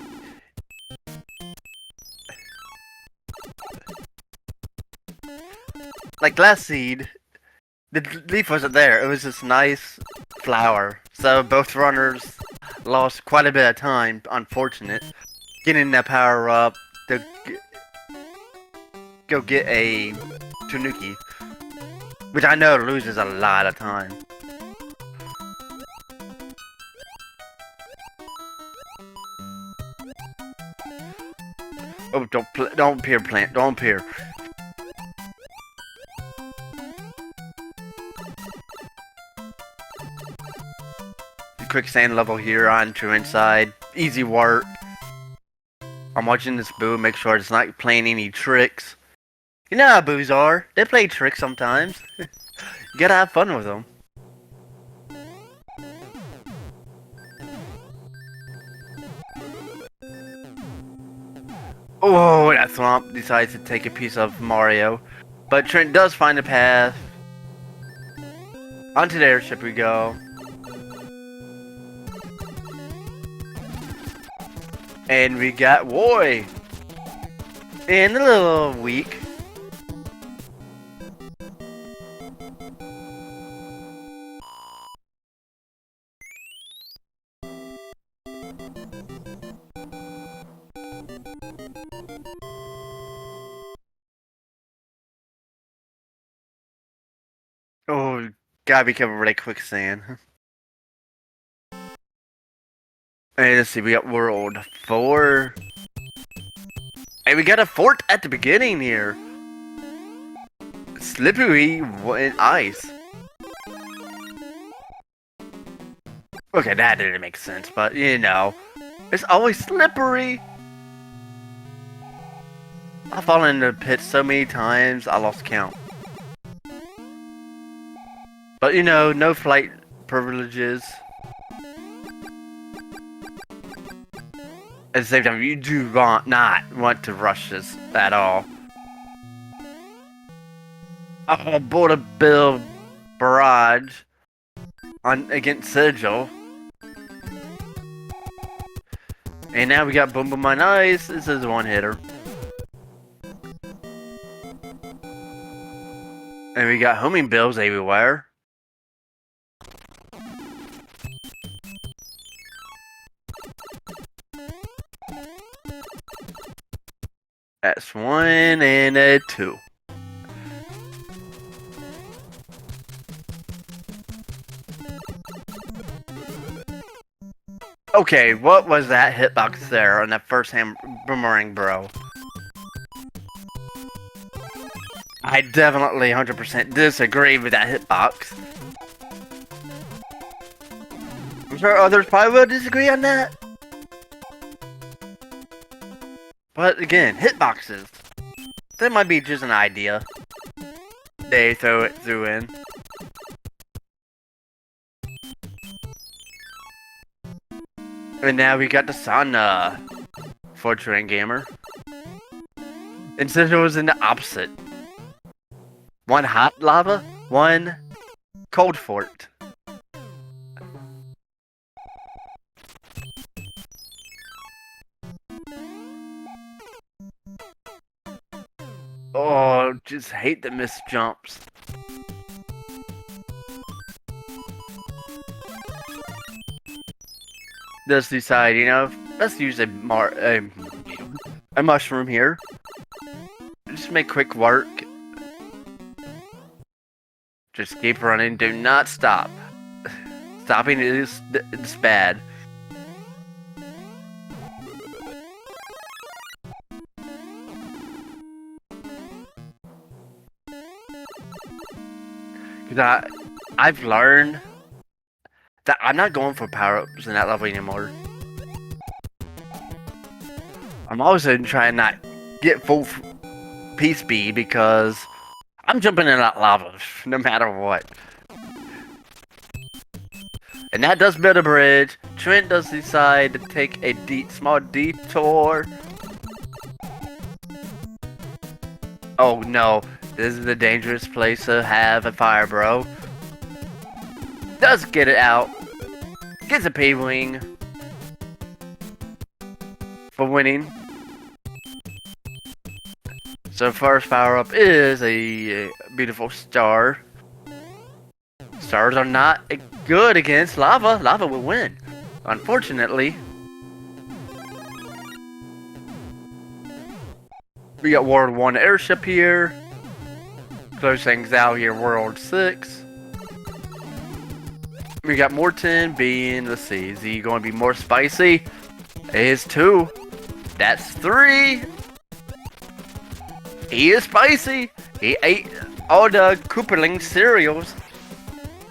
like last seed, the leaf wasn't there. It was this nice flower. So both runners lost quite a bit of time. Unfortunate. Getting that power up to go get a Tanuki, which I know loses a lot of time. Oh, don't peer plant, don't peer. Quicksand level here on Truant's side. Easy work. I'm watching this boo, make sure it's not playing any tricks. You know how boos are. They play tricks sometimes. You gotta have fun with them. Oh, that Thwomp decides to take a piece of Mario. But Trent does find a path. Onto the airship we go. And we got Roy. And a little weak. Oh, gotta be careful really quicksand. Hey, let's see, we got World 4. Hey, we got a fort at the beginning here. Slippery in ice. Okay, that didn't make sense, but you know. It's always slippery. I've fallen into the pit so many times, I lost count. But you know, no flight privileges. At the same time, you do not want to rush this at all. Oh, Border Bill Barrage against Sigil. And now we got Boom Boom on Ice. This is a one-hitter. And we got homing bills everywhere. That's 1 and a 2. Okay, what was that hitbox there on that first boomerang, bro? I definitely 100% disagree with that hitbox. I'm sure others probably will disagree on that. But again, hitboxes. That might be just an idea. They threw in. And now we got the sauna for TruantGamer. Instead it was in the opposite. One hot lava, one cold fort. Oh, just hate the missed jumps. Let's decide, you know, let's use a mushroom here. Just make quick work. Just keep running, do not stop. Stopping is bad. Cause I've learned that I'm not going for power-ups in that level anymore. I'm always going to try and not get full P-speed because I'm jumping in that lava no matter what. And that does build a bridge. Trent does decide to take a small detour. Oh no, this is a dangerous place to have a fire, bro. Does get it out. Gets a P-wing for winning. So first power up is a beautiful star. Stars are not good against lava. Lava will win. Unfortunately. We got World 1 airship here. Close things out here, World 6. We got Morton being, let's see, is he going to be more spicy? It is 2. That's 3. He is spicy. He ate all the Cooperling cereals.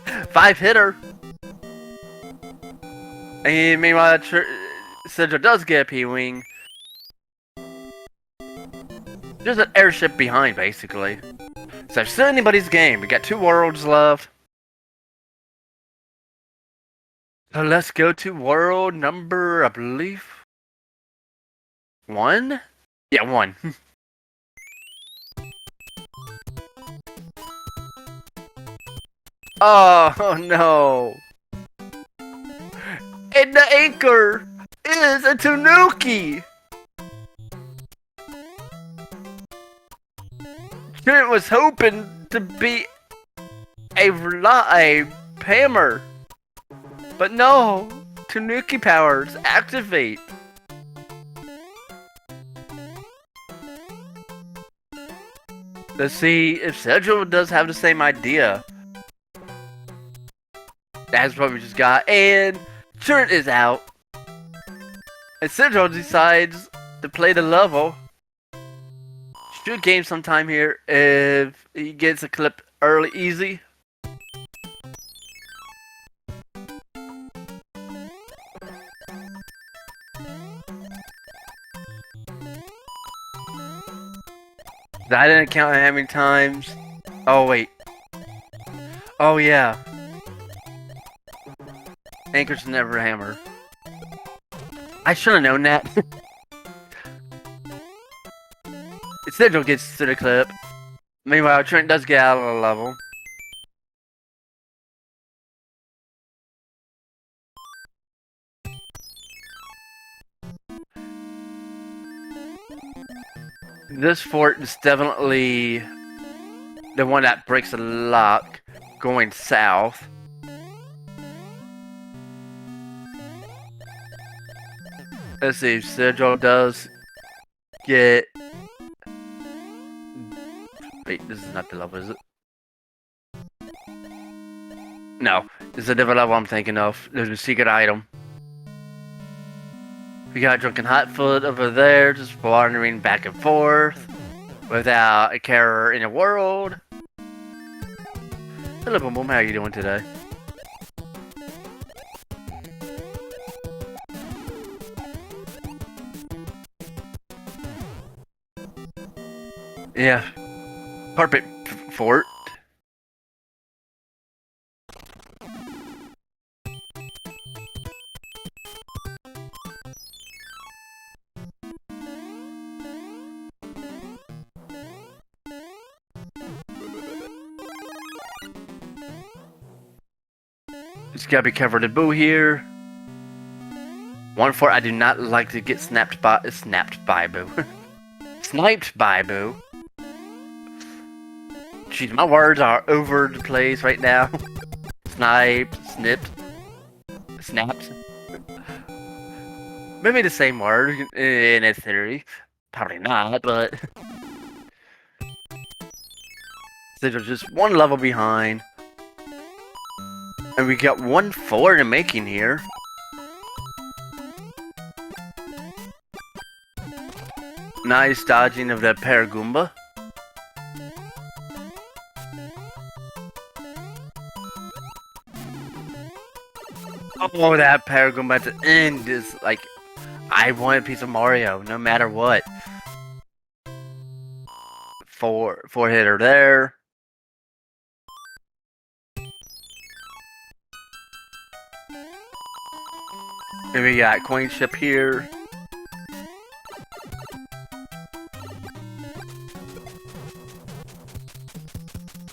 5-hitter. And meanwhile, Sigil does get a P-wing. There's an airship behind, basically. So it's still anybody's game. We got 2 worlds left. So let's go to world number, I believe, 1? Yeah, 1. Oh no! And the anchor is a Tanuki! Trent was hoping to be a hammer, but no! Tanuki powers activate! Let's see if Sigil does have the same idea. That's what we just got, and Trent is out. And Sigil decides to play the level. Should gain some time here if he gets a clip early, easy. I didn't count how many times. Oh wait. Oh yeah. Anchor's never a hammer. I should have known that. Sigil gets to the clip. Meanwhile, Trent does get out of the level. This fort is definitely the one that breaks the lock going south. Let's see if Sigil does get... Wait, this is not the level, is it? No, this is a different level I'm thinking of. There's a secret item. We got Drunken Hotfoot over there, just wandering back and forth without a care in the world. Hello, Boom Boom. How are you doing today? Yeah, carpet fort. Just gotta be careful to boo here. One fort I do not like to get snapped by boo. Sniped by boo. Jeez, my words are over the place right now. Sniped, snipped, snapped. Maybe the same word in its theory. Probably not, but... They're just one level behind. And we got 1 fort in making here. Nice dodging of that Paragoomba. Oh, that Paragoomba at the end is like, I want a piece of Mario, no matter what. 4 hitter there. And we got coin ship here.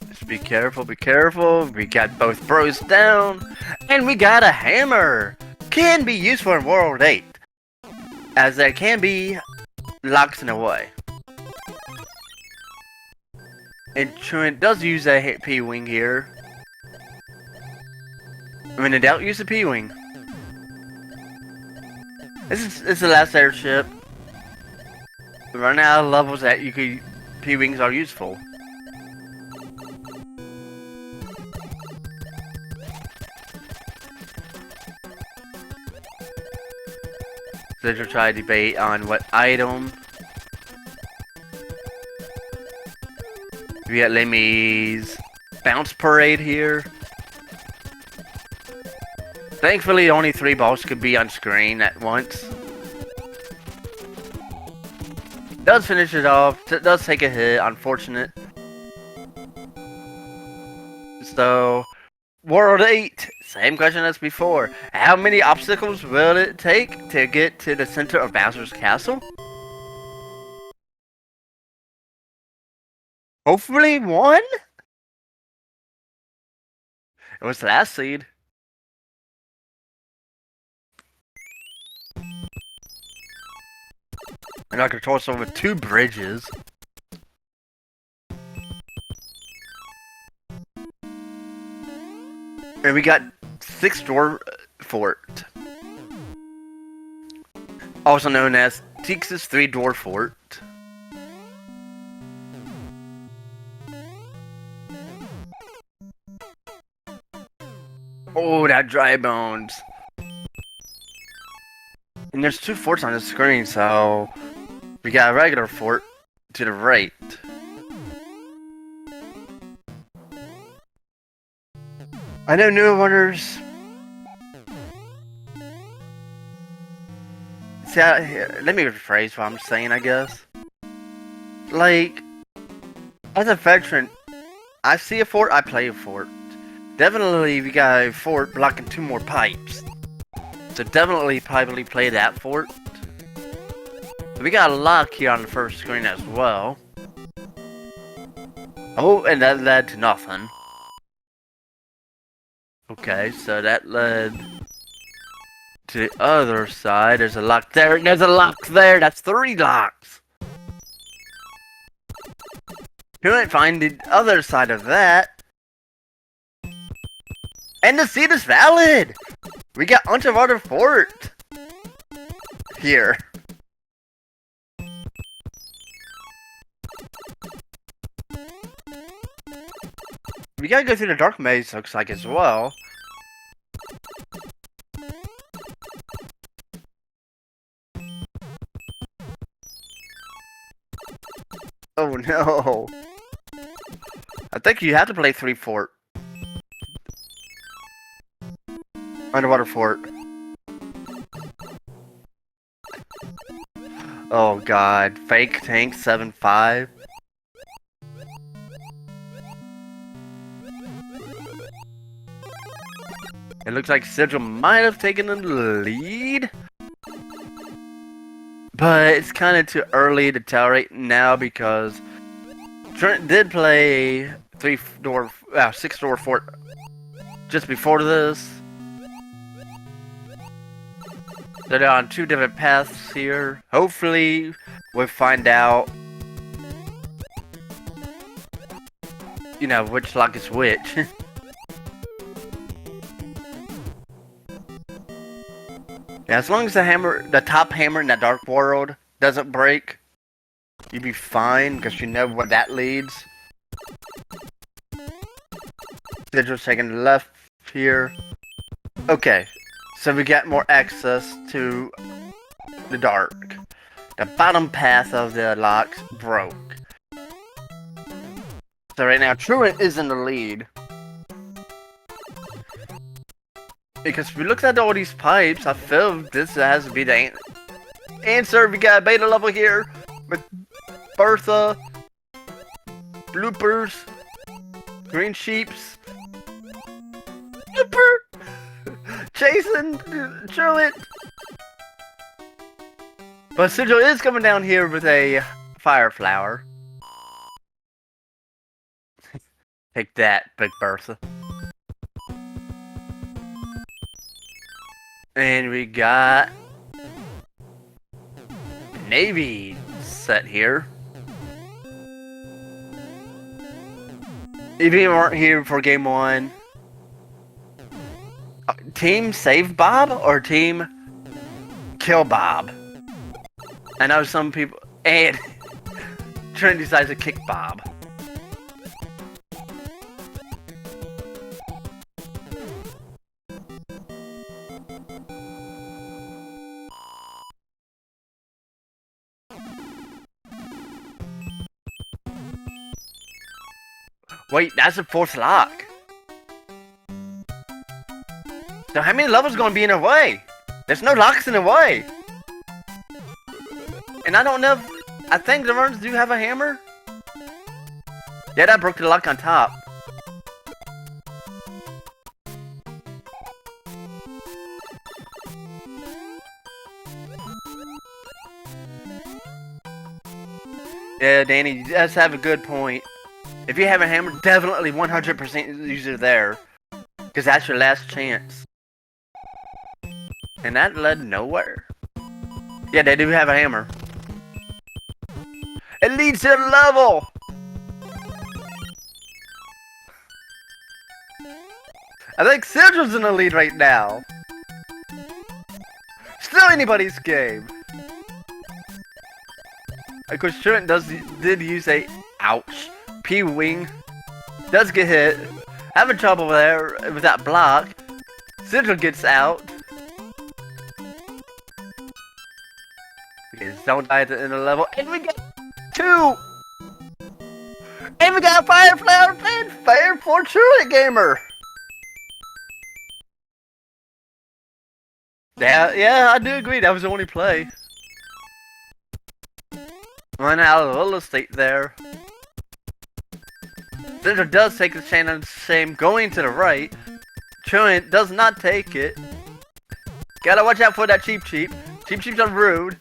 Just be careful, be careful. We got both bros down. And we got a hammer. Can be useful in World 8. As there can be locked in a way. And Trent does use a P-Wing here. When in doubt, use the P-Wing. This is the last airship. We're running out of levels that you could P-Wings are useful. So they'll try to debate on what item. We got Lemmy's bounce parade here. Thankfully, only 3 balls could be on screen at once. Does finish it off. Does take a hit. Unfortunate. So, World 8, same question as before. How many obstacles will it take to get to the center of Bowser's castle? Hopefully one? It was the last seed. And I control us over 2 bridges. And we got 6 door fort. Also known as Tix's 3 door fort. Oh, that dry bones. And there's 2 forts on the screen, so we got a regular fort to the right. I know new wonders. See, let me rephrase what I'm saying, I guess. Like, as a veteran, I see a fort, I play a fort. Definitely, we got a fort blocking 2 more pipes. So definitely probably play that fort. We got a lock here on the first screen as well. Oh, and that led to nothing. Okay, so that led to the other side. There's a lock there, and there's a lock there. That's 3 locks. You might find the other side of that. And the seed is valid! We got Underwater Fort here. We gotta go through the dark maze, looks like, as well. Oh no! I think you have to play 3 fort. Underwater fort. Oh god, fake tank 7-5. It looks like Sigil might have taken the lead. But it's kind of too early to tell right now because Trent did play 6-door fort just before this. So they're on 2 different paths here. Hopefully, we'll find out, you know, which lock is which. Yeah, as long as the top hammer in that dark world doesn't break, you'll be fine, because you know where that leads. Sigil's taking the left here. Okay, so we get more access to the dark. The bottom path of the locks broke. So right now, Truant is in the lead. Because if we look at all these pipes, I feel this has to be the answer. We got a beta level here with Bertha, bloopers, green sheeps, blooper, Jason, Truant. But Sigil is coming down here with a fire flower. Take that, Big Bertha. And we got Navy set here. If you weren't here for game 1, Team Save Bob or Team Kill Bob? I know some people, and Trent decides to kick Bob. Wait, that's the 4th lock. So how many levels gonna be in the way? There's no locks in the way. And I don't know if, I think the runs do have a hammer. Yeah, that broke the lock on top. Yeah, Danny, you just have a good point. If you have a hammer, definitely 100% use it there. Because that's your last chance. And that led nowhere. Yeah, they do have a hammer. It leads to the level! I think Sigil's in the lead right now. Still anybody's game. Of course, Truant did use a ouch P-wing. Does get hit. Having trouble there with that block. Sigil gets out. Okay, don't die at the end of the level. And we get 2! And we got a Fireflower fanfare for TruantGamer! Yeah, I do agree. That was the only play. Run out of real estate there. Sigil does take the chain on the same going to the right. Truant does not take it. Gotta watch out for that cheap. Cheap Cheap's are rude.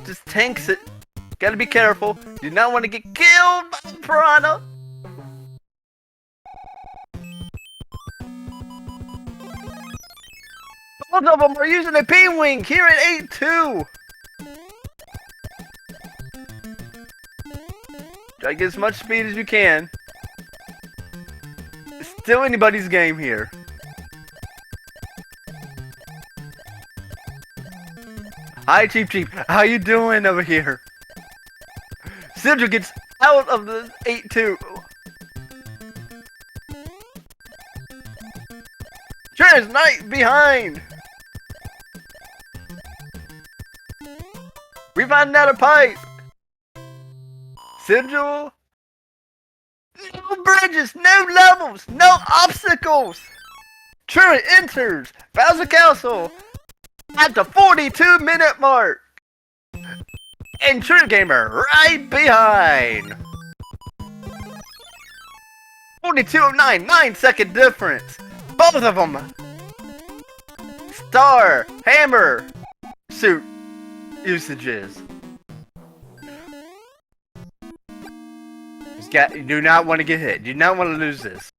Just tanks it. Gotta be careful. Do not want to get killed by the piranha. Both of them are using a P-wing here at 8-2. Try to get as much speed as you can. It's still anybody's game here. Hi, Cheap. How you doing over here? Sigil gets out of the 8-2. Trans Knight behind. We find another pipe. Sigil. No bridges, no levels, no obstacles. Truant enters Bowser Castle at the 42-minute mark. And TruantGamer right behind. 42.09, 9-second difference. Both of them. Star, hammer, suit usages. You do not want to get hit. You do not want to lose this.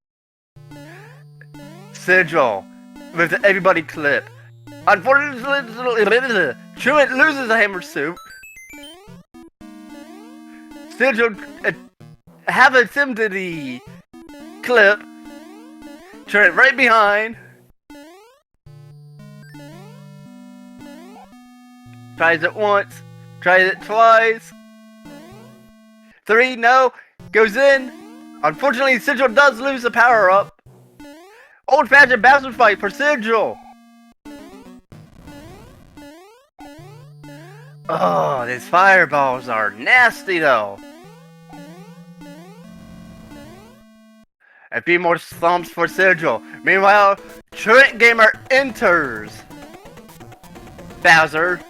Sigil with the everybody clip. Unfortunately, Truant loses the hammer suit. Sigil have a sim to the clip. Truant right behind. Tries it once. Tries it twice. 3, no. Goes in. Unfortunately, Sigil does lose the power up. Old-fashioned Bowser fight for Sigil. Oh, these fireballs are nasty though. A few more thumps for Sigil. Meanwhile, TruantGamer enters Bowser.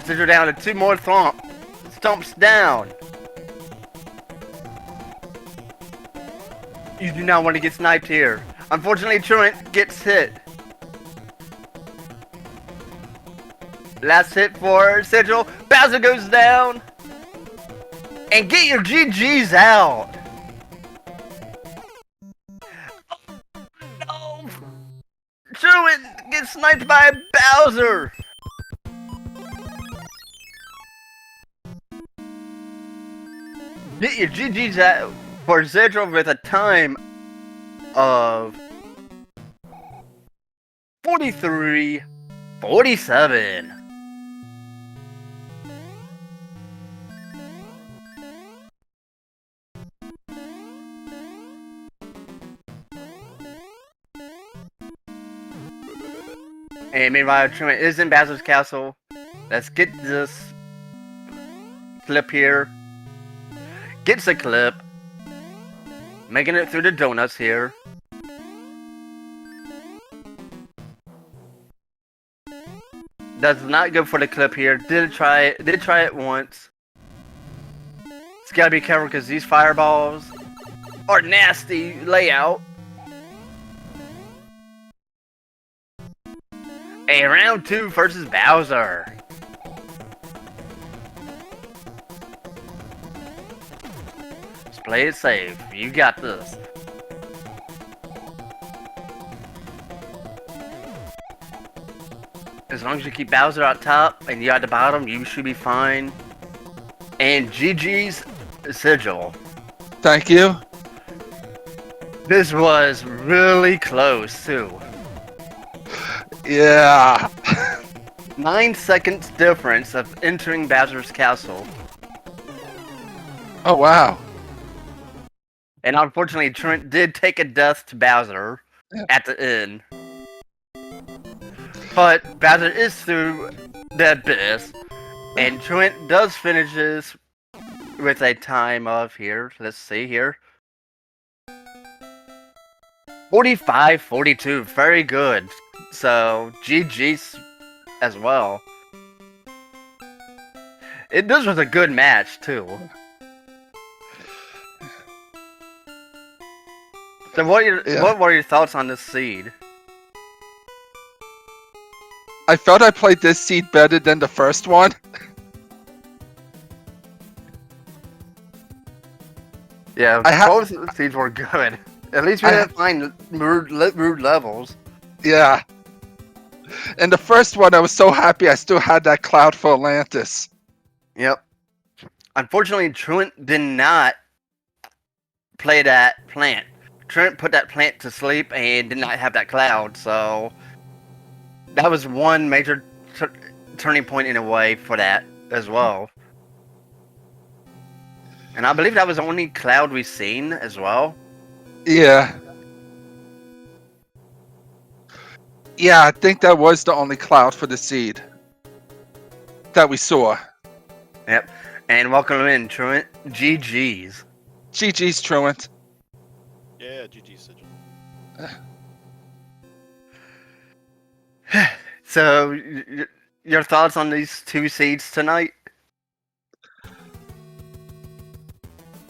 Sigil down to 2 more stomps down. You do not want to get sniped here. Unfortunately, Truant gets hit. Last hit for Sigil. Bowser goes down. And get your GGs out. Oh, no. Truant gets sniped by Bowser. Get your GGs out for Sigil with a time of 43:47. And meanwhile, Truant is in Bowser's castle. Let's get this clip here. Gets a clip. Making it through the donuts here. Does not go for the clip here. Did try it once. It's gotta be careful because these fireballs are nasty layout. A round 2 versus Bowser. Play it safe. You got this. As long as you keep Bowser at top and you at the bottom, you should be fine. And GG's Sigil. Thank you. This was really close too. Yeah. 9 seconds difference of entering Bowser's castle. Oh, wow. And unfortunately, Trent did take a death to Bowser at the end. But Bowser is through the abyss. And Trent does finish this with a time of here. Let's see here. 45-42. Very good. So, GG's as well. This was a good match, too. So what were your thoughts on this seed? I felt I played this seed better than the first one. Yeah, both seeds were good. At least we didn't find rude levels. Yeah. And the first one, I was so happy I still had that cloud for Atlantis. Yep. Unfortunately, Truant did not play that plant. Trent put that plant to sleep and did not have that cloud, so that was one major turning point in a way for that as well. And I believe that was the only cloud we've seen as well. Yeah. Yeah, I think that was the only cloud for the seed that we saw. Yep. And welcome in, Truant. GG's. GG's, Truant. Yeah, GG Sigil. So, your thoughts on these two seeds tonight?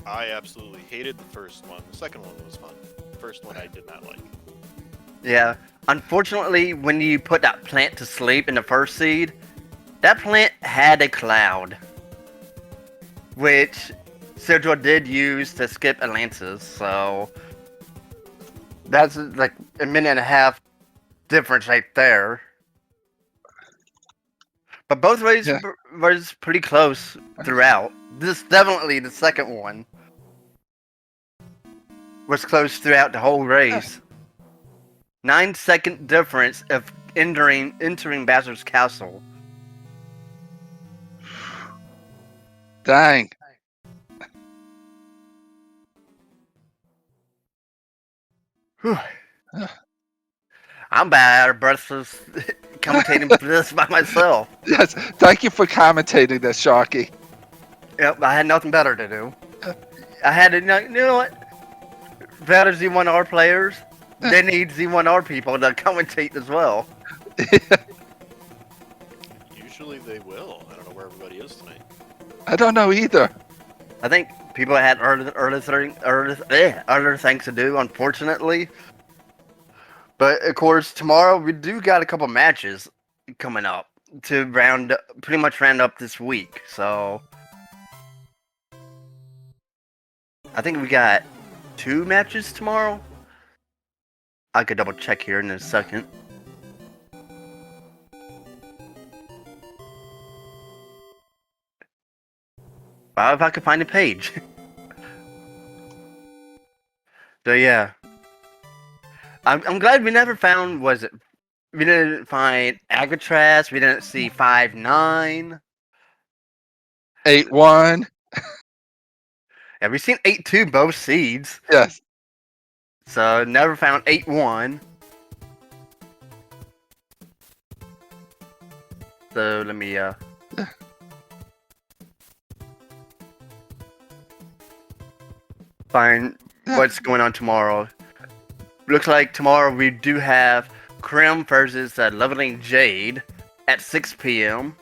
I absolutely hated the first one. The second one was fun. The first one I did not like. Yeah. Unfortunately, when you put that plant to sleep in the first seed, that plant had a cloud, which Sigil did use to skip Atlantis, so that's like a minute and a half difference right there. But both ways was pretty close throughout. This definitely the second one was close throughout the whole race. 9-second difference of entering Bowser's castle. Dang. Whew. I'm bad at breathless commentating this by myself. Yes, thank you for commentating this, Sharky. Yep, I had nothing better to do. I had to, you know what? Better Z1R players, they need Z1R people to commentate as well. Usually they will. I don't know where everybody is tonight. I don't know either. I think people had other things to do, unfortunately. But of course, tomorrow we do got a couple matches coming up to pretty much round up this week. So I think we got 2 matches tomorrow. I could double check here in a second. Well, if I could find a page. So yeah. I'm glad we never found, we didn't find Alcatraz, we didn't see 5-9. 8-1. Yeah, we've seen 8-2 both seeds. Yes. So never found 8-1. So let me find what's going on tomorrow. Looks like tomorrow we do have Krim versus Leveling Jade at 6 p.m.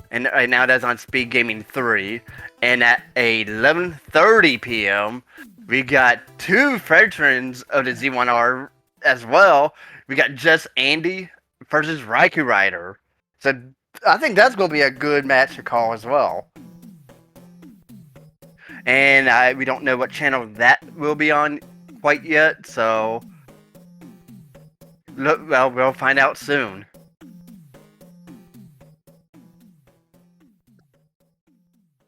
And right now that's on SpeedGaming 3. And at 11:30 p.m. we got 2 veterans of the Z1R as well. We got Just Andy versus Raikou Rider. So I think that's going to be a good match to call as well. and we don't know what channel that will be on quite yet. So, we'll find out soon.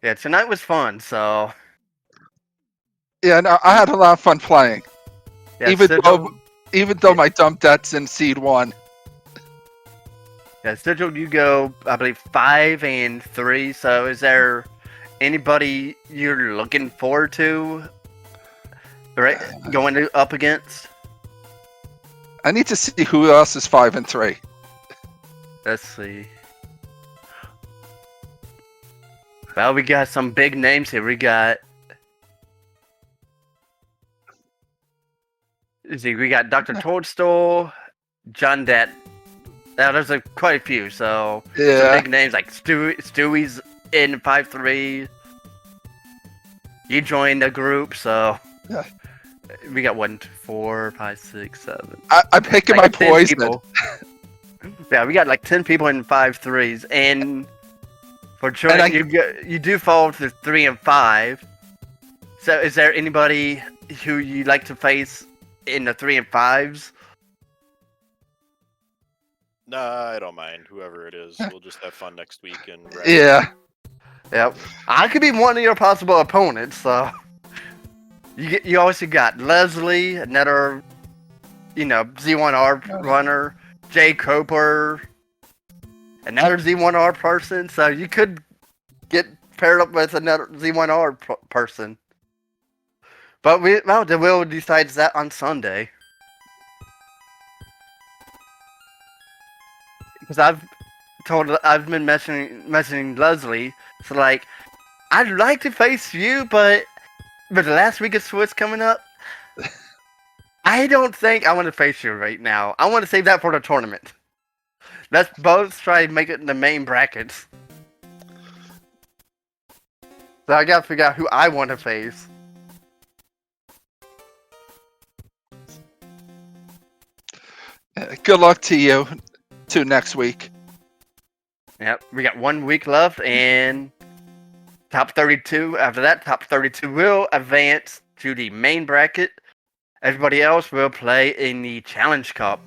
Yeah, tonight was fun. So, Yeah, no, I had a lot of fun playing. yeah, Even though my dump debt's in seed 1. Yeah, Sigil, you go, I believe, 5 and 3. So, is there anybody you're looking forward to, right, going up against? I need to see who else is 5 and 3. Let's see. Well, we got some big names here. We got. We got Dr. Toadstool, John Det. Now, there's quite a few, so some Yeah. big names like Stewie's in 5-3. You joined the group, so Yeah. we got 1, 4, 5, 6, 7. I'm picking like my 10 poison. people. Yeah, we got like 10 people in 5-3s, and for Trent, you do fall to 3 and 5. So, is there anybody who you like to face in the 3 and 5s? Nah, I don't mind. Whoever it is, we'll just have fun next week and. Yeah. Yep. I could be one of your possible opponents. So you also got Leslie, another, Z1R runner, Jay Cooper, another Z1R person. So you could get paired up with another Z1R person. But we'll decide that on Sunday. Because I've been messaging Leslie, so like, I'd like to face you, but the last week of Swiss coming up, I don't think I want to face you right now. I want to save that for the tournament. Let's both try to make it in the main brackets. So I gotta figure out who I want to face. Good luck to you to next week. Yep, we got 1 week left, and top 32. After that, top 32 will advance to the main bracket. Everybody else will play in the Challenge Cup.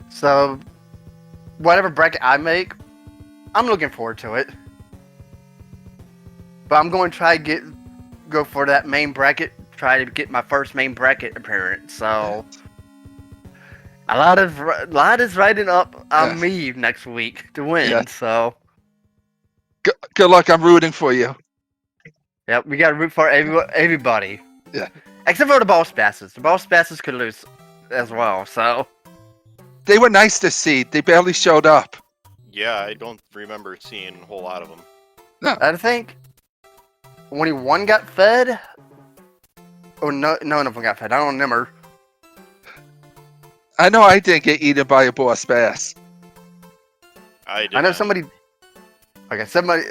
So, whatever bracket I make, I'm looking forward to it. But I'm going to try to go for that main bracket. Try to get my first main bracket appearance. So. A lot is riding up on me next week to win, so... Good luck, I'm rooting for you. Yep, we gotta root for everybody. Yeah. Except for the Boss Basses. The Boss Basses could lose as well, so... They were nice to see. They barely showed up. Yeah, I don't remember seeing a whole lot of them. No. I think... Only one got fed? Or none of them got fed. I don't remember. I know I didn't get eaten by a boss bass. I know somebody. Okay,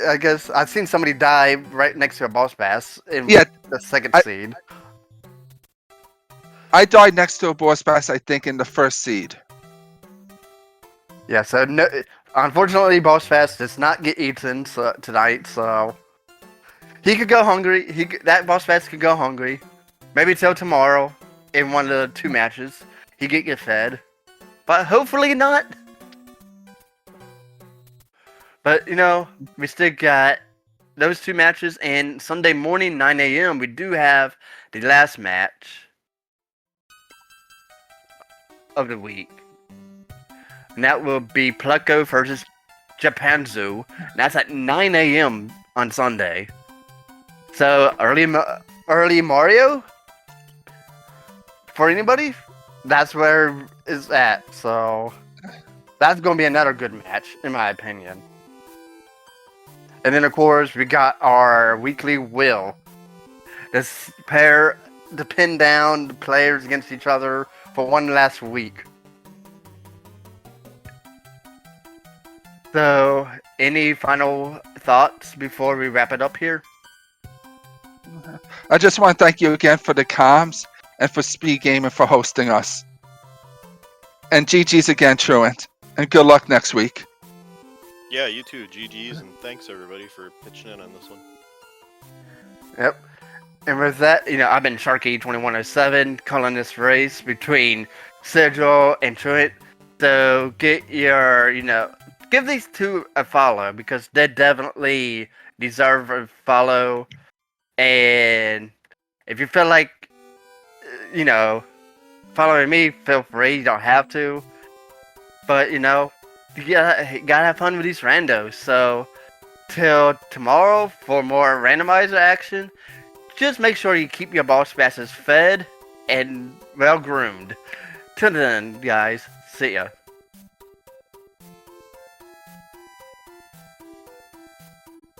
I guess I've seen somebody die right next to a boss bass in the second seed. I died next to a boss bass, I think, in the first seed. Yeah, so no, unfortunately, boss bass does not get eaten tonight, so he could go hungry. That boss bass could go hungry, maybe till tomorrow in one of the 2 matches. He could get fed, but hopefully not. But, we still got those 2 matches, and Sunday morning, 9 a.m., we do have the last match of the week. And that will be Plucko versus Japan Zoo. And that's at 9 a.m. on Sunday. So, early Mario? For anybody? That's where it's at, so that's going to be another good match, in my opinion. And then, of course, we got our weekly will. This pair to pin down the players against each other for one last week. So, any final thoughts before we wrap it up here? I just want to thank you again for the comms and for SpeedGaming for hosting us. And GG's again, Truant. And good luck next week. Yeah, you too. GG's, and thanks everybody for pitching in on this one. Yep. And with that, I've been Sharky2107 calling this race between Sigil and Truant. So give these two a follow because they definitely deserve a follow. And if you feel like, following me, feel free. You don't have to. But, you gotta have fun with these randos. So, till tomorrow for more randomizer action, just make sure you keep your boss passes fed and well groomed. Till then, guys, see ya.